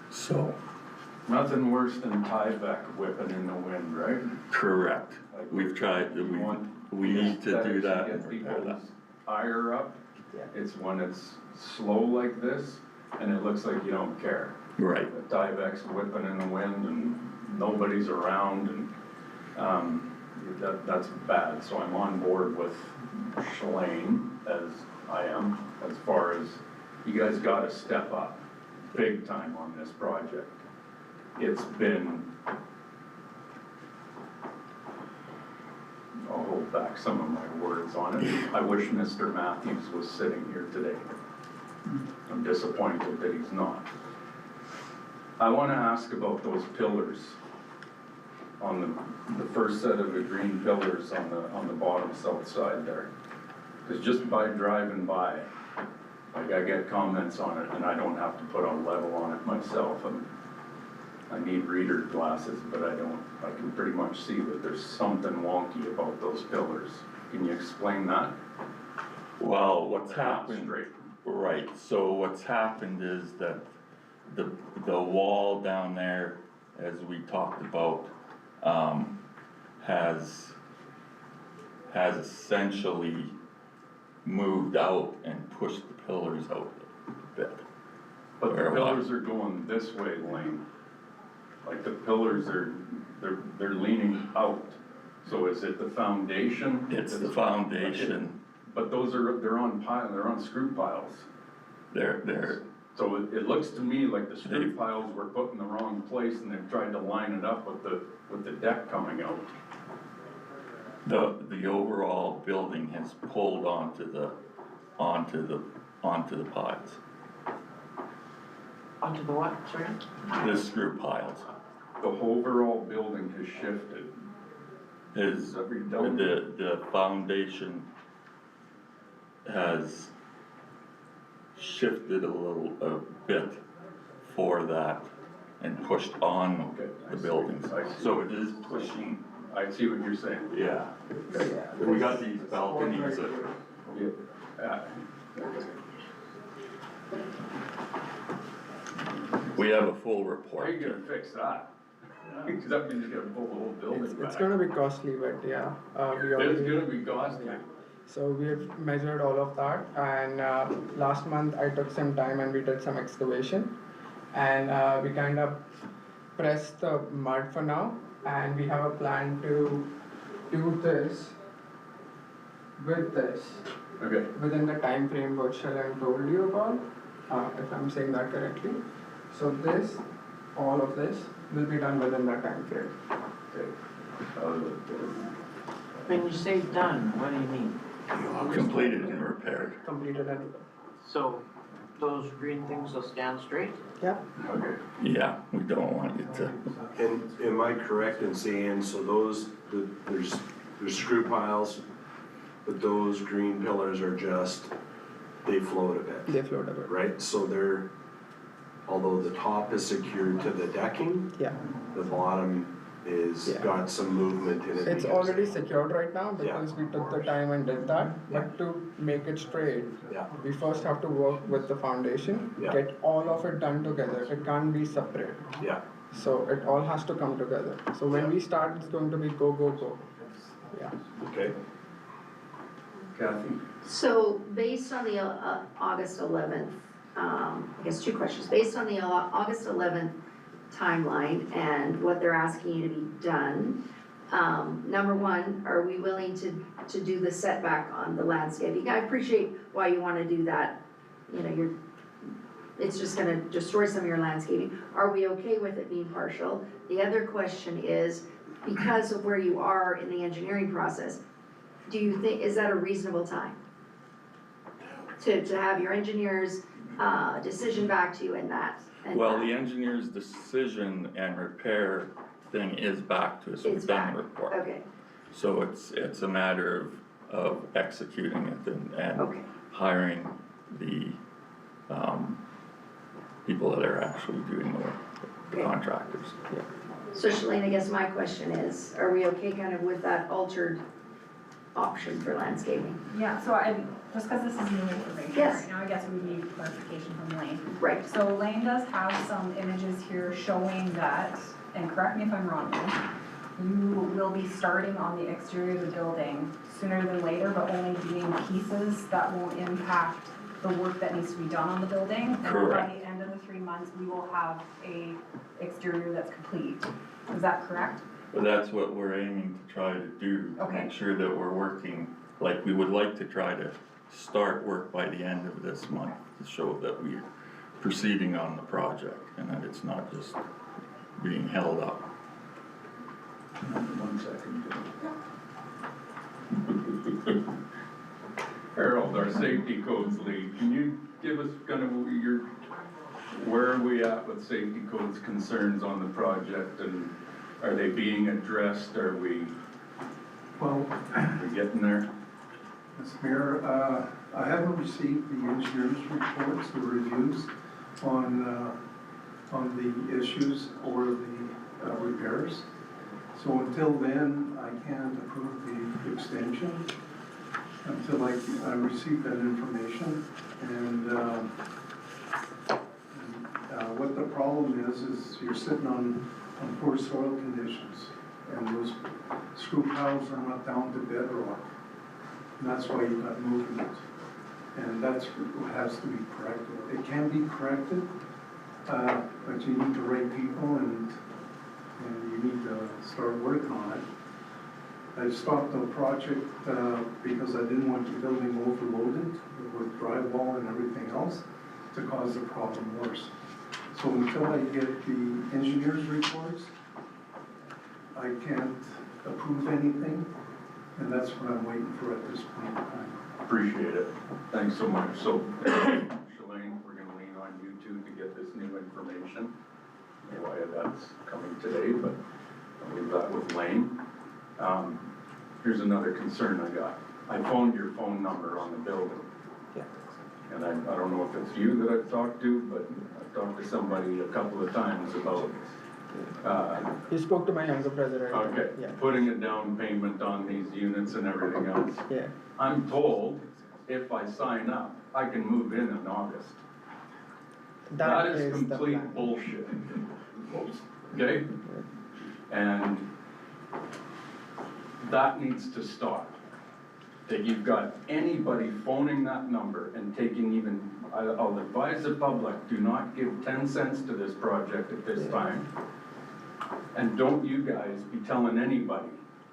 So, Nothing worse than Tyvek whipping in the wind, right? correct, Like, we've tried, we need to do that and Get repair that. people's ire up. It's when it's slow like this, and it looks like you don't care. Right, The Tyvek's whipping in the wind and nobody's around, and, that's bad. So I'm on board with Shalane, as I am, as far as you guys gotta step up big time on this project. It's been, I'll hold back some of my words on it. I wish Mr. Matthews was sitting here today. I'm disappointed that he's not. I want to ask about those pillars on the first set of the green pillars on the bottom south side there. Because just by driving by, like, I get comments on it, and I don't have to put a level on it myself. I need reader glasses, but I can pretty much see that there's something wonky about those pillars. Can you explain that? well, what's They're not happened, straight. right, so what's happened is that the wall down there, as we talked about, has essentially moved out and pushed the pillars out a bit. But the Or what? pillars are going this way, Lane. Like the pillars they're leaning out. So is it the foundation? It's the foundation, But they're on screw piles. they're, So it looks to me like the screw piles were put in the wrong place, and they've tried to line it up with the deck coming out. the overall building has pulled onto the piles, Onto the what, sorry? the screw piles. The whole overall building has shifted. Is, the foundation has shifted a bit for that and pushed on Okay, I the see. buildings. I see. So it is pushing, I see what you're saying. yeah. We got these balconies that, Yeah. we have a full How are report. you gonna fix that? Because that means you're gonna pull the whole building back. It's gonna be costly, but yeah, we It's already. gonna be costly. So we've measured all of that, and last month I took some time and we did some excavation, and we kind of pressed the mud for now, and we have a plan to do this with this Okay. within the time frame what Shalan told you about, if I'm saying that correctly. So this, all of this will be done within that time frame. Okay. When you say done, what do you mean? Completed and repaired. Completed and, So those green things will stand straight? yeah. Okay. Yeah, we don't want you to, And am I correct in saying, so there's screw piles, but those green pillars are just, they float a bit, They float a bit. right? So although the top is secured to the decking, Yeah. the bottom is Yeah. got some movement in it. It's because- already secured right now Yeah. because we took the time and did that, but to make it straight, Yeah, we first have to work with the foundation, Yeah. get all of it done together, it can't be separate. yeah, So it all has to come together. So when we start, it's going to be go, go, go. Yeah. okay. Kathy? So based on the August 11th, I guess two questions. Based on the August 11th timeline and what they're asking you to be done, number one, are we willing to do the setback on the landscaping? I appreciate why you wanna do that. You know, it's just gonna destroy some of your landscaping. Are we okay with it being partial? The other question is, because of where you are in the engineering process, do you think, is that a reasonable time? To have your engineer's decision back to you in that? and well, that? the engineer's decision and repair thing is back to us, It's we've done back. the report. Okay, So it's a matter of executing it and okay. hiring the, people that are actually doing the work, the Okay. contractors. So Shalane, I guess my question is, are we okay kind of with that altered option for landscaping. Yeah, so just because this is new information Yes. right now, I guess we need clarification from Lane. Right. So Lane does have some images here showing that, and correct me if I'm wrong, Lane, you will be starting on the exterior of the building sooner than later, but only doing pieces that won't impact the work that needs to be done on the building. And by Correct. the end of the 3 months, we will have a exterior that's complete. Is that correct? But that's what we're aiming to try to do, to Okay. make sure that we're working, like we would like to try to start work by the end of this month to show that we're proceeding on the project and that it's not just being held up. 1 second. Harold, our safety codes lead, can you give us kind of where are we at with safety codes concerns on the project, and are they being addressed? Are we getting there? Mr. Mayor, I haven't received the engineer's reports, the reviews on the issues or the repairs. So until then, I can't approve the extension until I receive that information. And what the problem is you're sitting on poor soil conditions, and those screw piles are not down to bedrock. And that's why you've got movement. And that's what has to be corrected. It can be corrected, but you need the right people and you need to start working on it. I stopped the project because I didn't want the building overloaded with drywall and everything else to cause the problem worse. So until I get the engineer's reports, I can't approve anything, and that's what I'm waiting for at this point in time. Appreciate it. Thanks so much. So, Shalane, we're gonna lean on you two to get this new information. I don't know why that's coming today, but I'll leave that with Lane. Here's another concern I got. I phoned your phone number on the building. Yeah. And I don't know if it's you that I've talked to, but I've talked to somebody a couple of times about, You spoke to my younger brother, right? okay, Yeah. putting a down payment on these units and everything else. Yeah. I'm told if I sign up, I can move in August. That is the complete plan. bullshit, okay? And that needs to stop. That you've got anybody phoning that number and taking even, I'll advise the public, do not give 10 cents to this project at this time. And don't you guys be telling anybody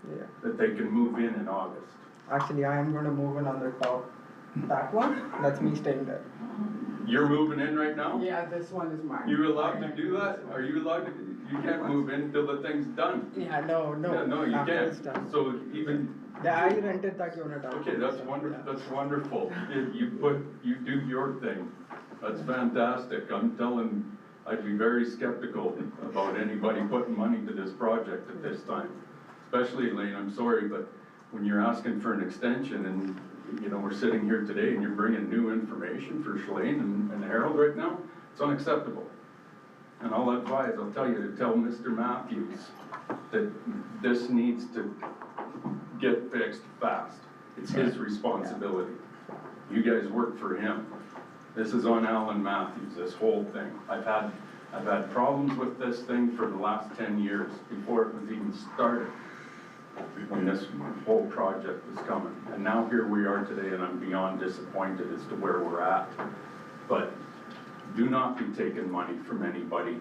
Yeah. that they can move in August. Actually, I am going to move in on the top. That one, that's me staying there. You're moving in right now? Yeah, this one is mine. You allowed to do that? Are you allowed to, you can't move in till the thing's done. Yeah, no. Yeah, no, you after it's can't. done. So even, Yeah, I rented that unit out. okay, that's wonderful, that's wonderful. You do your thing. That's fantastic. I'm telling, I'd be very skeptical about anybody putting money to this project at this time. Especially, Elaine, I'm sorry, but when you're asking for an extension and, you know, we're sitting here today and you're bringing new information for Shalane and Harold right now, it's unacceptable. And I'll advise, I'll tell you to tell Mr. Matthews that this needs to get fixed fast. It's his responsibility. You guys work for him. This is on Alan Matthews, this whole thing. I've had problems with this thing for the last 10 years, before it was even started, when this whole project was coming. And now here we are today, and I'm beyond disappointed as to where we're at. But do not be taking money from anybody.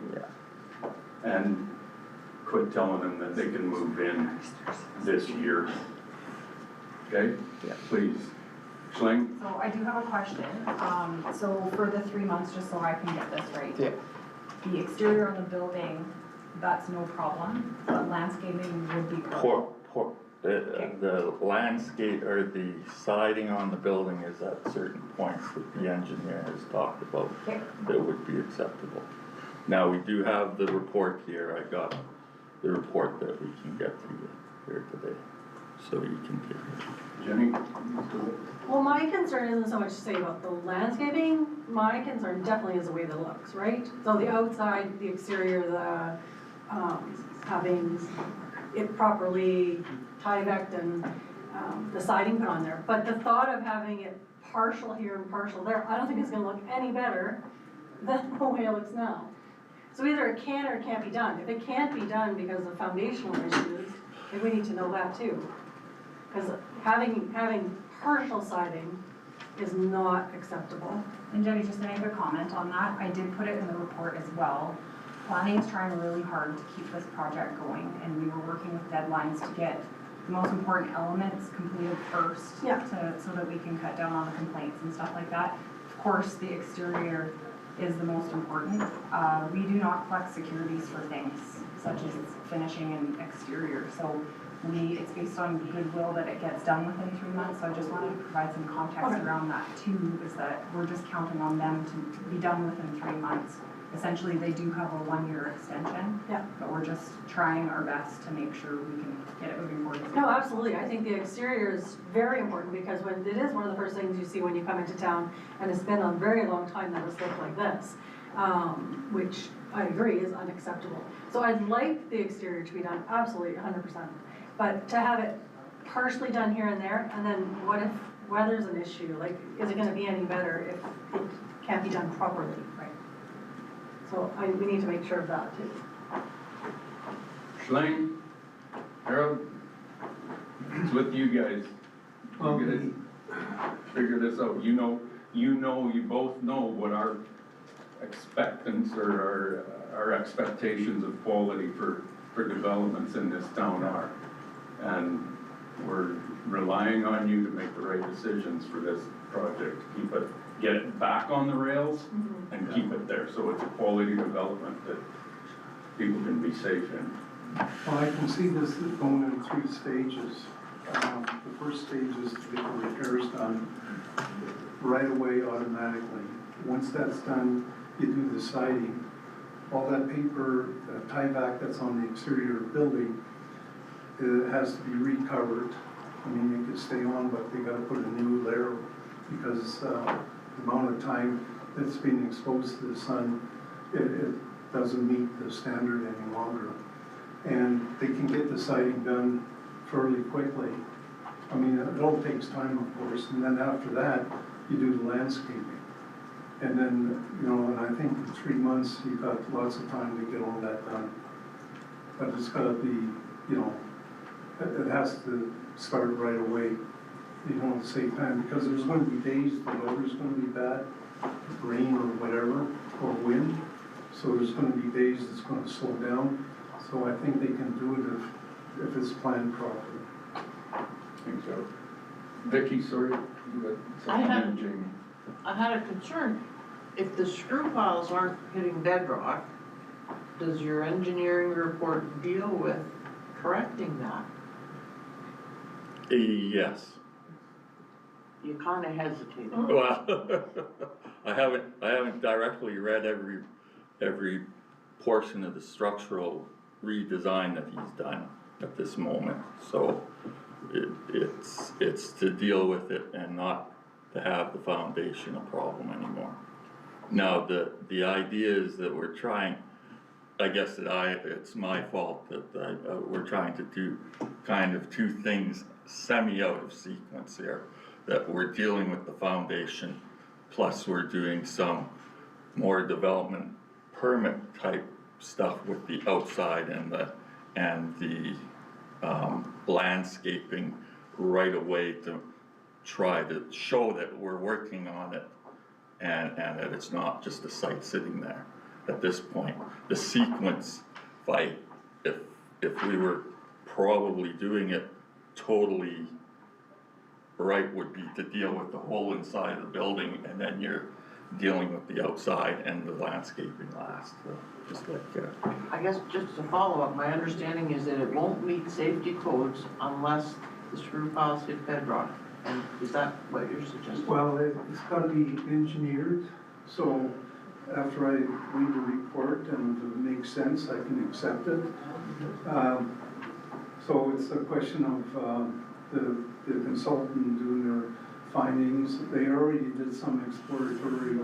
And quit telling them that they can move in this year. Okay? Yeah. Please. Schling? So I do have a question. So for the 3 months, just so I can get this right. Yeah. The exterior of the building, that's no problem, but landscaping would be problem. The landscape or the siding on the building is at certain points that the engineer has talked about Okay. that would be acceptable. Now, we do have the report here. I got the report that we can get to you here today, so you can take it. Jenny? Well, my concern isn't so much to say about the landscaping, my concern definitely is the way that it looks, right? So the outside, the exterior, having it properly Tyvek'd the siding put on there. But the thought of having it partial here and partial there, I don't think it's gonna look any better than the way it looks now. So either it can or it can't be done. If it can't be done because of foundational issues, then we need to know that too. Because having partial siding is not acceptable. And Jenny, just to make a comment on that, I did put it in the report as well. Planning is trying really hard to keep this project going, and we were working with deadlines to get the most important elements completed first, Yeah. so that we can cut down on the complaints and stuff like that. Of course, the exterior is the most important. We do not collect securities for things such as finishing and exterior, so it's based on goodwill that it gets done within 3 months. So I just wanted to provide some context around that too, is that we're just counting on them to be done within 3 months. Essentially, they do have a 1-year extension, but we're just trying our best to make sure we can get it moving forward. No, absolutely. I think the exterior is very important because it is one of the first things you see when you come into town, and it's been a very long time that it's looked like this, which I agree is unacceptable. So I'd like the exterior to be done, absolutely, 100%. But to have it partially done here and there, and then what if weather's an issue? Like, is it gonna be any better if it can't be done properly? Right. So we need to make sure of that too. Shalane, Harold, it's with you guys. You guys figure this out. You both know what our expectants or our expectations of quality for developments in this town are. And we're relying on you to make the right decisions for this project, get it back on the rails and keep it there, so it's a quality development that people can be safe in. Well, I can see this going in 3 stages. The first stage is to get the repairs done right away automatically. Once that's done, you do the siding. All that paper tieback that's on the exterior of the building, it has to be recovered. I mean, it could stay on, but they gotta put a new layer because the amount of time that's being exposed to the sun, it doesn't meet the standard any longer. And they can get the siding done fairly quickly. I mean, it all takes time, of course, and then after that, you do the landscaping. And then, and I think in 3 months, you've got lots of time to get all that done. But it's gotta be, it has to start right away. You don't want to save time, because there's gonna be days the weather's gonna be bad, rain or whatever, or wind. So there's gonna be days it's gonna slow down. So I think they can do it if it's planned properly. I think so. Vicky, sorry, you had something, Jamie. I had a concern. If the screw piles aren't hitting bedrock, does your engineering report deal with correcting that? Yes. You kinda hesitated. Well, I haven't directly read every portion of the structural redesign that he's done at this moment. So it's to deal with it and not to have the foundation a problem anymore. Now, the idea is that we're trying, I guess it's my fault that we're trying to do kind of 2 things semi out of sequence here. That we're dealing with the foundation, plus we're doing some more development permit type stuff with the outside and the landscaping right away to try to show that we're working on it and that it's not just a site sitting there at this point. The sequence fight, if we were probably doing it totally right, would be to deal with the whole inside of the building, and then you're dealing with the outside and the landscaping last, just like I guess just to follow up, my understanding is that it won't meet safety codes unless the screw piles hit bedrock. And is that what you're suggesting? Well, it's gotta be engineered, so after I read the report and if it makes sense, I can accept it. So it's a question of the consultant doing their findings. They already did some exploratory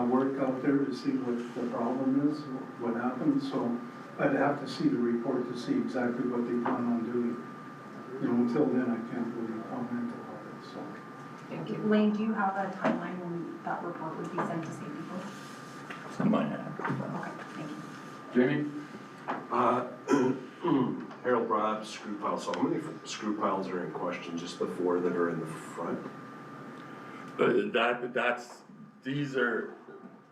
work out there to see what the problem is, what happened. So I'd have to see the report to see exactly what they plan on doing. you know, until then, I can't really comment about it, so. Thank you. Lane, do you have a timeline when that report would be sent to safety post? It's in my hand. Okay, thank you. Jamie? Harold brought up screw piles, so how many screw piles are in question, just the 4 that are in the front? But these are,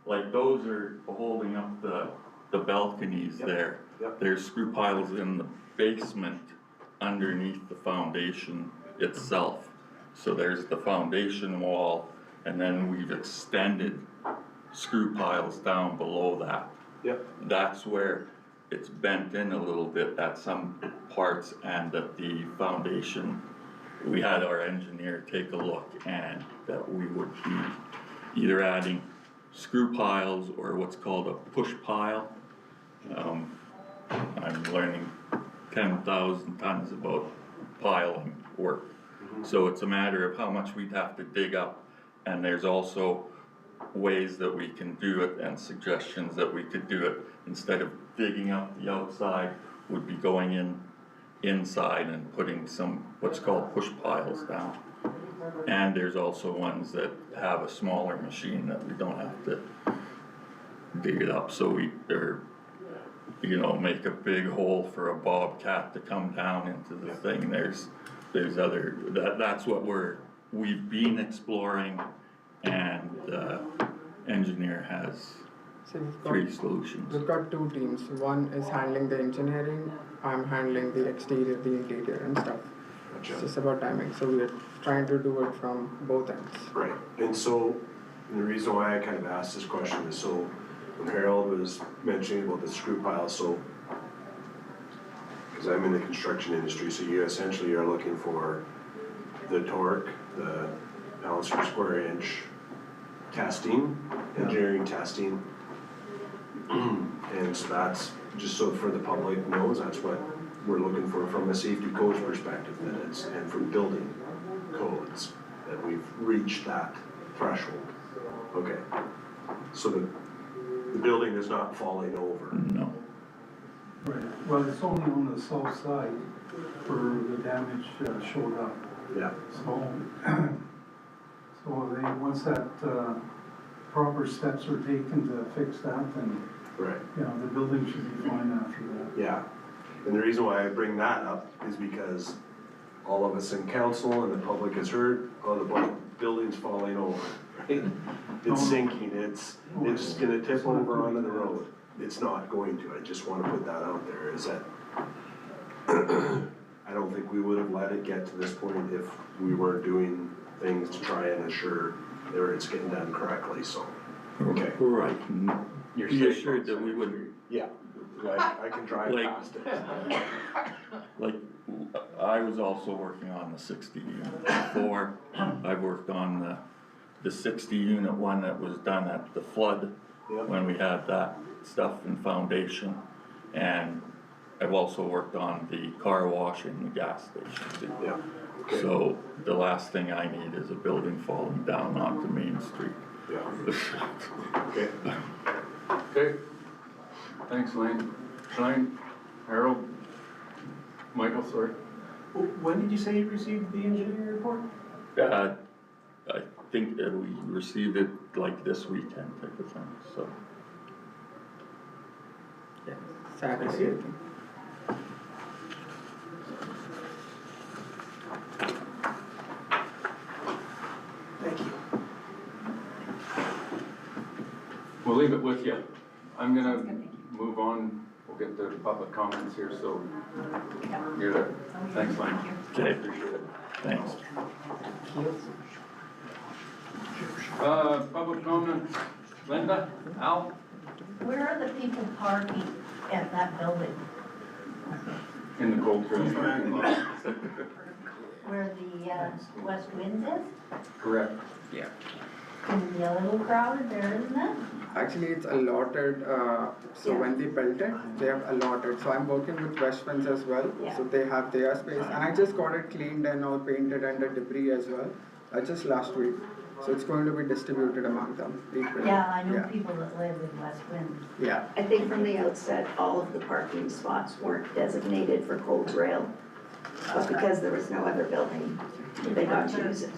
like, those are holding up the balconies there. Yep. There's screw piles in the basement underneath the foundation itself. So there's the foundation wall, and then we've extended screw piles down below that. Yep. That's where it's bent in a little bit at some parts, and that the foundation, we had our engineer take a look, and that we would be either adding screw piles or what's called a push pile. I'm learning 10,000 tons about piling work. So it's a matter of how much we'd have to dig up, and there's also ways that we can do it and suggestions that we could do it. Instead of digging up the outside, would be going inside and putting some what's called push piles down. And there's also ones that have a smaller machine that we don't have to dig it up, so make a big hole for a bobcat to come down into the thing. There's other, that's what we've been exploring, and engineer has So we've 3 solutions. We've got 2 teams. One is handling the engineering, I'm handling the exterior, the interior and stuff. Gotcha. It's just about timing, so we're trying to do it from both ends. Right, and so, and the reason why I kind of asked this question is, so when Harold was mentioning about the screw pile, so, because I'm in the construction industry, so you essentially are looking for the torque, the pounds per square inch testing, engineering testing. And so that's, just so for the public knows, that's what we're looking for from a safety codes perspective, that it's, and from building codes, that we've reached that threshold. Okay, so the building is not falling over. No. Right, well, it's only on the south side where the damage showed up. Yeah. So they, once that proper steps are taken to fix that, then, right, you know, the building should be fine after that. Yeah, and the reason why I bring that up is because all of us in council and the public has heard, oh, the building's falling over, right? It's sinking, it's gonna tip over onto the road. It's not going to, I just wanna put that out there, is that I don't think we would have let it get to this point if we weren't doing things to try and assure that it's getting done correctly, so. Okay. Right. You're Be safe assured that we would. Yeah, I can drive past it. Like, I was also working on the 60 unit before. I've worked on the 60 unit one that was done at the flood, when we had that stuff in foundation. And I've also worked on the car wash in the gas station. Yeah. Okay. So the last thing I need is a building falling down onto Main Street. Yeah. Okay. Okay, thanks Lane. Shine, Harold, Michael, sorry. When did you say you received the engineering report? I think that we received it like this weekend type of thing, so. Yeah, Saturday. Thank you. We'll leave it with you. I'm gonna move on, we'll get the public comments here, so you're there. Thanks, Lane. Okay, appreciate it. Thanks. Public comments, Linda, Al? Where are the people parking at that building? In the cold trail parking lot. Where the West Winds is? Correct. Yeah. Can be a little crowded there, isn't it? Actually, it's allotted, so when they built it, they have allotted. So I'm working with West Winds as well. Yeah. So they have their space. And I just got it cleaned and all painted and the debris as well. Just last week. So it's going to be distributed among them. Yeah, I know people that live in West Wind. Yeah. I think from the outset, all of the parking spots weren't designated for cold rail. but because there was no other building, they got to use it.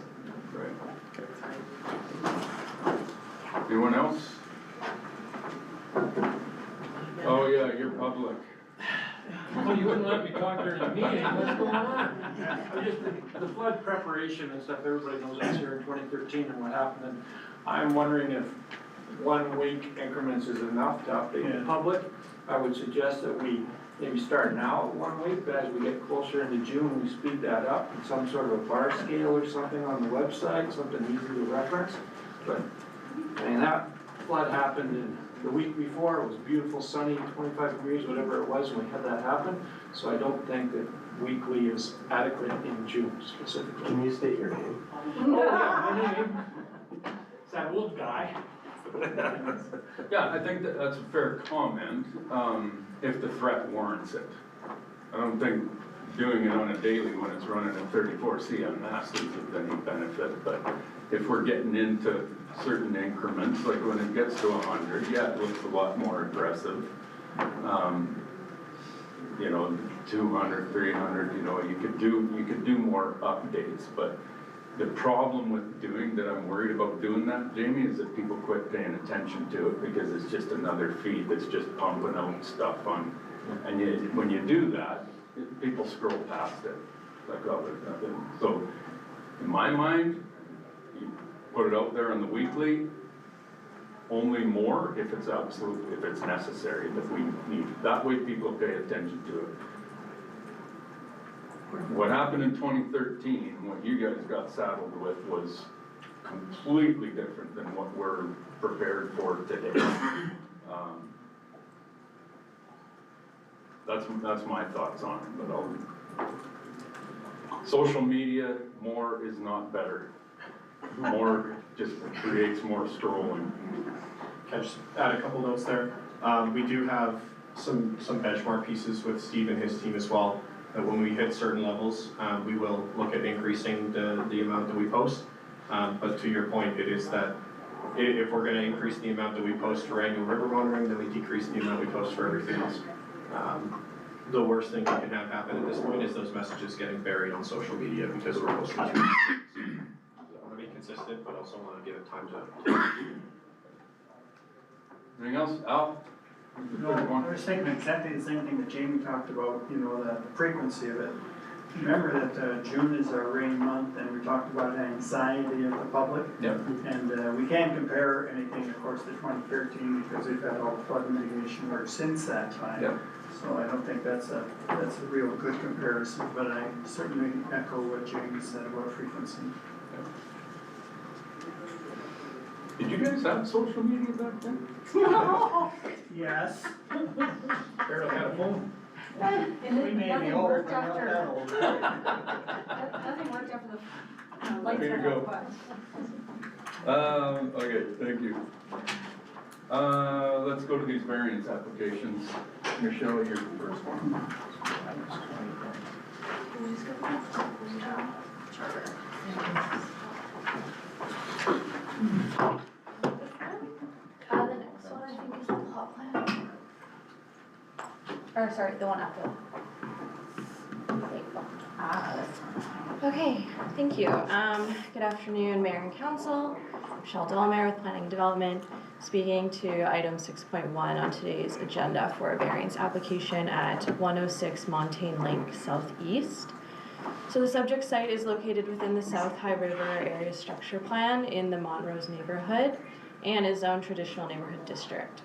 Anyone else? Oh, yeah, you're public. Well, you wouldn't let me talk during the meeting, what's going on? Just the flood preparation and stuff, everybody knows that's here in 2013 and what happened, and I'm wondering if 1 week increments is enough to update the public. I would suggest that we maybe start now at 1 week, but as we get closer into June, we speed that up with some sort of a bar scale or something on the website, something easy to reference. But, I mean, that flood happened in the week before, it was beautiful, sunny, 25 degrees, whatever it was, when we had that happen. So I don't think that weekly is adequate in June specifically. Can you state your name? Oh, yeah, my name. It's that old guy. Yeah, I think that that's a fair comment, if the threat warrants it. I don't think doing it on a daily when it's running at 34 CMS is of any benefit, but if we're getting into certain increments, like when it gets to 100, yeah, it looks a lot more aggressive. You know, 200, 300, you know, you could do more updates, but the problem with doing that, I'm worried about doing that, Jamie, is that people quit paying attention to it because it's just another feed that's just pumping out stuff on. And when you do that, people scroll past it, like, oh, there's nothing. So, in my mind, you put it out there on the weekly, only more if it's absolutely, if it's necessary, that we need. That way people pay attention to it. What happened in 2013, what you guys got saddled with was completely different than what we're prepared for today. That's my thoughts on it, but social media, more is not better. More just creates more scrolling. Can I just add a couple notes there? We do have some benchmark pieces with Steve and his team as well. That when we hit certain levels, we will look at increasing the amount that we post. But to your point, it is that if we're gonna increase the amount that we post for annual river monitoring, then we decrease the amount we post for everything else. The worst thing that can have happen at this point is those messages getting buried on social media because we're posting too much. So I wanna be consistent, but also wanna give it time to. Anything else, Al? No, I was thinking exactly the same thing that Jamie talked about, you know, the frequency of it. Remember that June is our rain month, and we talked about anxiety of the public. Yep. And we can't compare anything, of course, to 2013 because we've had all the flood mitigation work since that time. Yep. So I don't think that's a real good comparison, but I certainly echo what Jamie said about frequency. Yep. Did you guys have social media back then? Yes. Barely had a phone. We may be old, but not that old. Nothing worked after the lights There you went go. off. Okay, thank you. Let's go to these variance applications. Michelle, you're the first one. The next one I think is the plot plan. Or sorry, the one after. Okay, thank you. Good afternoon, Mayor and Council. Michelle Delmer with Planning and Development, speaking to item 6.1 on today's agenda for a variance application at 106 Montaigne Link Southeast. So the subject site is located within the South High River Area Structure Plan in the Montrose neighborhood and is zoned traditional neighborhood district.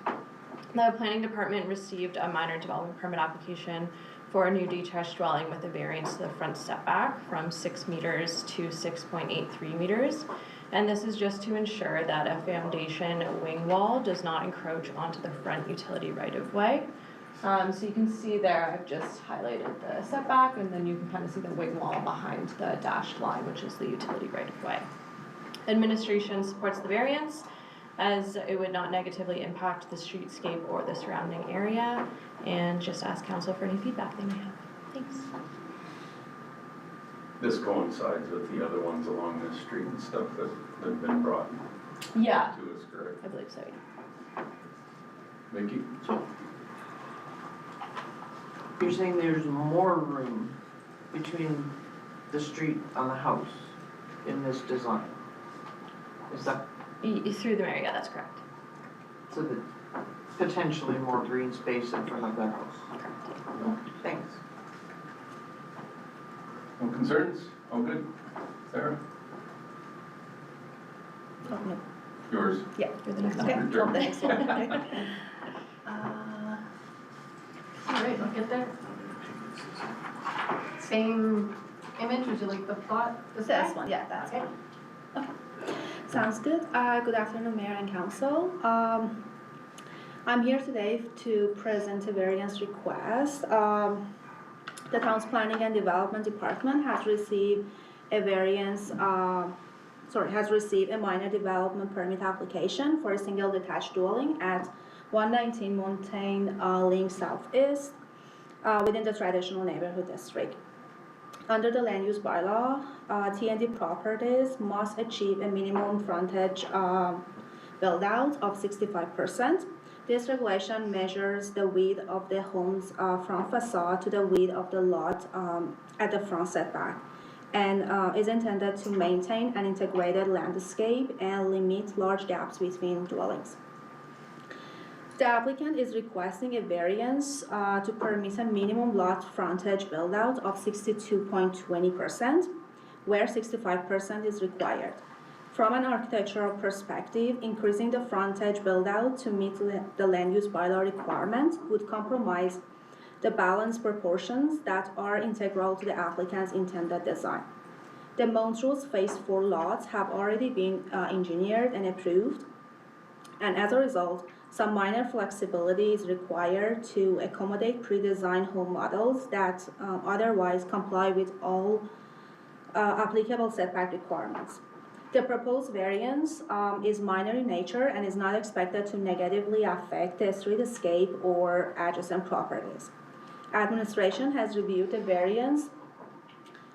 The Planning Department received a minor development permit application for a new detached dwelling with a variance to the front setback from 6 meters to 6.83 meters. And this is just to ensure that a foundation wing wall does not encroach onto the front utility right-of-way. So you can see there, I've just highlighted the setback, and then you can kind of see the wing wall behind the dashed line, which is the utility right-of-way. Administration supports the variance, as it would not negatively impact the streetscape or the surrounding area, and just ask council for any feedback they may have. Thanks. This coincides with the other ones along this street and stuff that have been brought Yeah, to us, correct? I believe so, yeah. Vicky? You're saying there's more room between the street and the house in this design? Is that, Through the mayor, yeah, that's correct. so that potentially more green space in front of their house? Correct. Thanks. No concerns? All good? Sarah? Oh, no. Yours? Yeah. You're the next Okay, one. Your turn. well, the next one. All right, I'll get there. Same image, would you like the plot this way? This one, yeah, that's Okay. Okay, sounds good. Good afternoon, Mayor and Council. I'm here today to present a variance request. The town's Planning and Development Department has received a variance, has received a minor development permit application for a single detached dwelling at 119 Mountain Link Southeast within the traditional neighborhood district. Under the land use bylaw, T&D properties must achieve a minimum frontage build out of 65%. This regulation measures the width of the home's front facade to the width of the lot at the front setback, and is intended to maintain an integrated landscape and limit large gaps between dwellings. The applicant is requesting a variance to permit a minimum lot frontage build-out of 62.20%, where 65% is required. From an architectural perspective, increasing the frontage build-out to meet the land use bylaw requirement would compromise the balanced proportions that are integral to the applicant's intended design. The Montrose Phase 4 lots have already been engineered and approved, and as a result, some minor flexibility is required to accommodate pre-designed home models that otherwise comply with all applicable setback requirements. The proposed variance is minor in nature and is not expected to negatively affect the streetscape or adjacent properties. Administration has reviewed the variance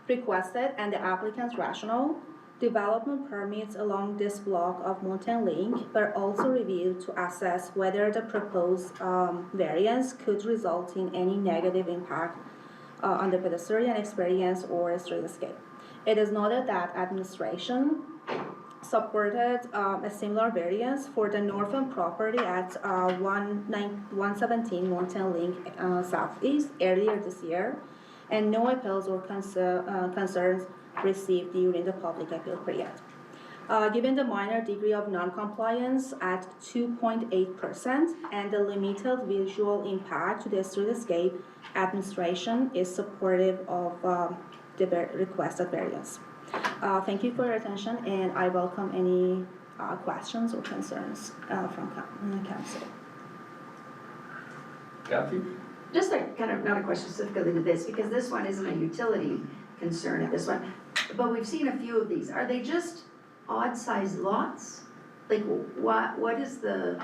requested and the applicant's rationale. Development permits along this block of Mountain Link were also reviewed to assess whether the proposed variance could result in any negative impact on the pedestrian experience or streetscape. It is noted that administration supported a similar variance for the northern property at 117 Mountain Link Southeast earlier this year, and no appeals or concerns received during the public appeal period. Given the minor degree of non-compliance at 2.8% and the limited visual impact to the streetscape, administration is supportive of the requested variance. Thank you for your attention, and I welcome any questions or concerns from council. Kathy? Just a kind of, not a question specifically to this, because this one isn't a utility concern at this one, but we've seen a few of these. Are they just odd-sized lots? Like, what is the,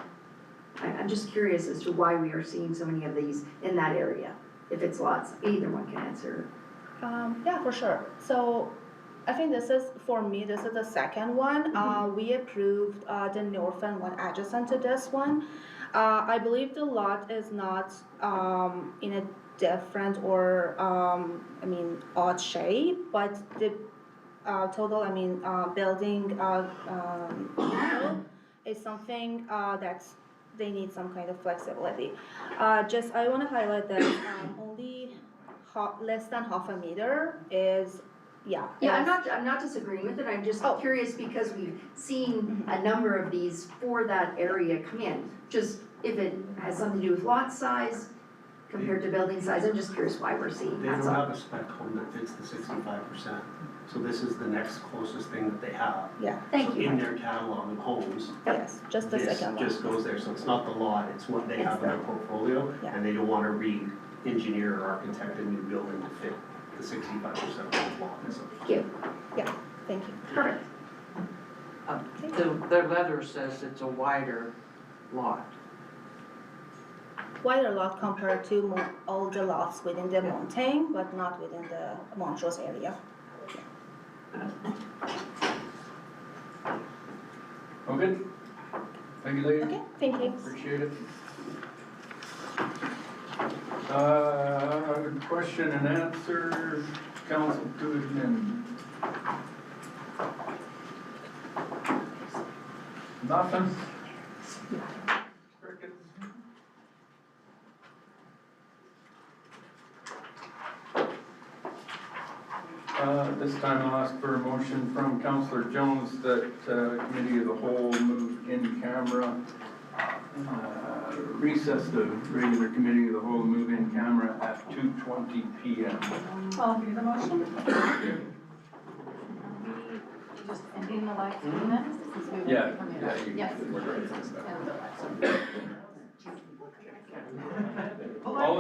I'm just curious as to why we are seeing so many of these in that area. If it's lots, either one can answer. Yeah, for sure. So I think this is, for me, this is the second one. We approved the northern one adjacent to this one. I believe the lot is not in a different or, odd shape, but the total, building is something that's, they need some kind of flexibility. I want to highlight that only less than half a meter is, Yeah, I'm not disagreeing with it, I'm just curious because we've seen a number of these for that area come in. Just if it has something to do with lot size compared to building size, I'm just curious why we're seeing They that. don't have a spec home that fits the 65%, so this is the next closest thing that they have. Yeah, thank you. In their catalog of homes. Yes, just the second one. This just goes there, so it's not the lot, it's what they have in their portfolio, Yeah. and they don't wanna re-engineer or architect a new building to fit the 65% of the lot, so. Thank you. Yeah, thank you. Perfect. The letter says it's a wider lot. Wider lot compared to all the lots within the mountain, but not within the Montrose area. Okay. Thank you, ladies. Okay, thank you. Appreciate it. Question and answer council to admin? Nothing? Crickets? This time I'll ask for a motion from Councillor Jones that committee of the whole move in camera, recess the regular committee of the whole move in camera at 2:20 p.m. I'll give the motion. Just ending the live stream then? Since we won't be Yeah, coming yeah, back. you Yes. can. And the live stream. All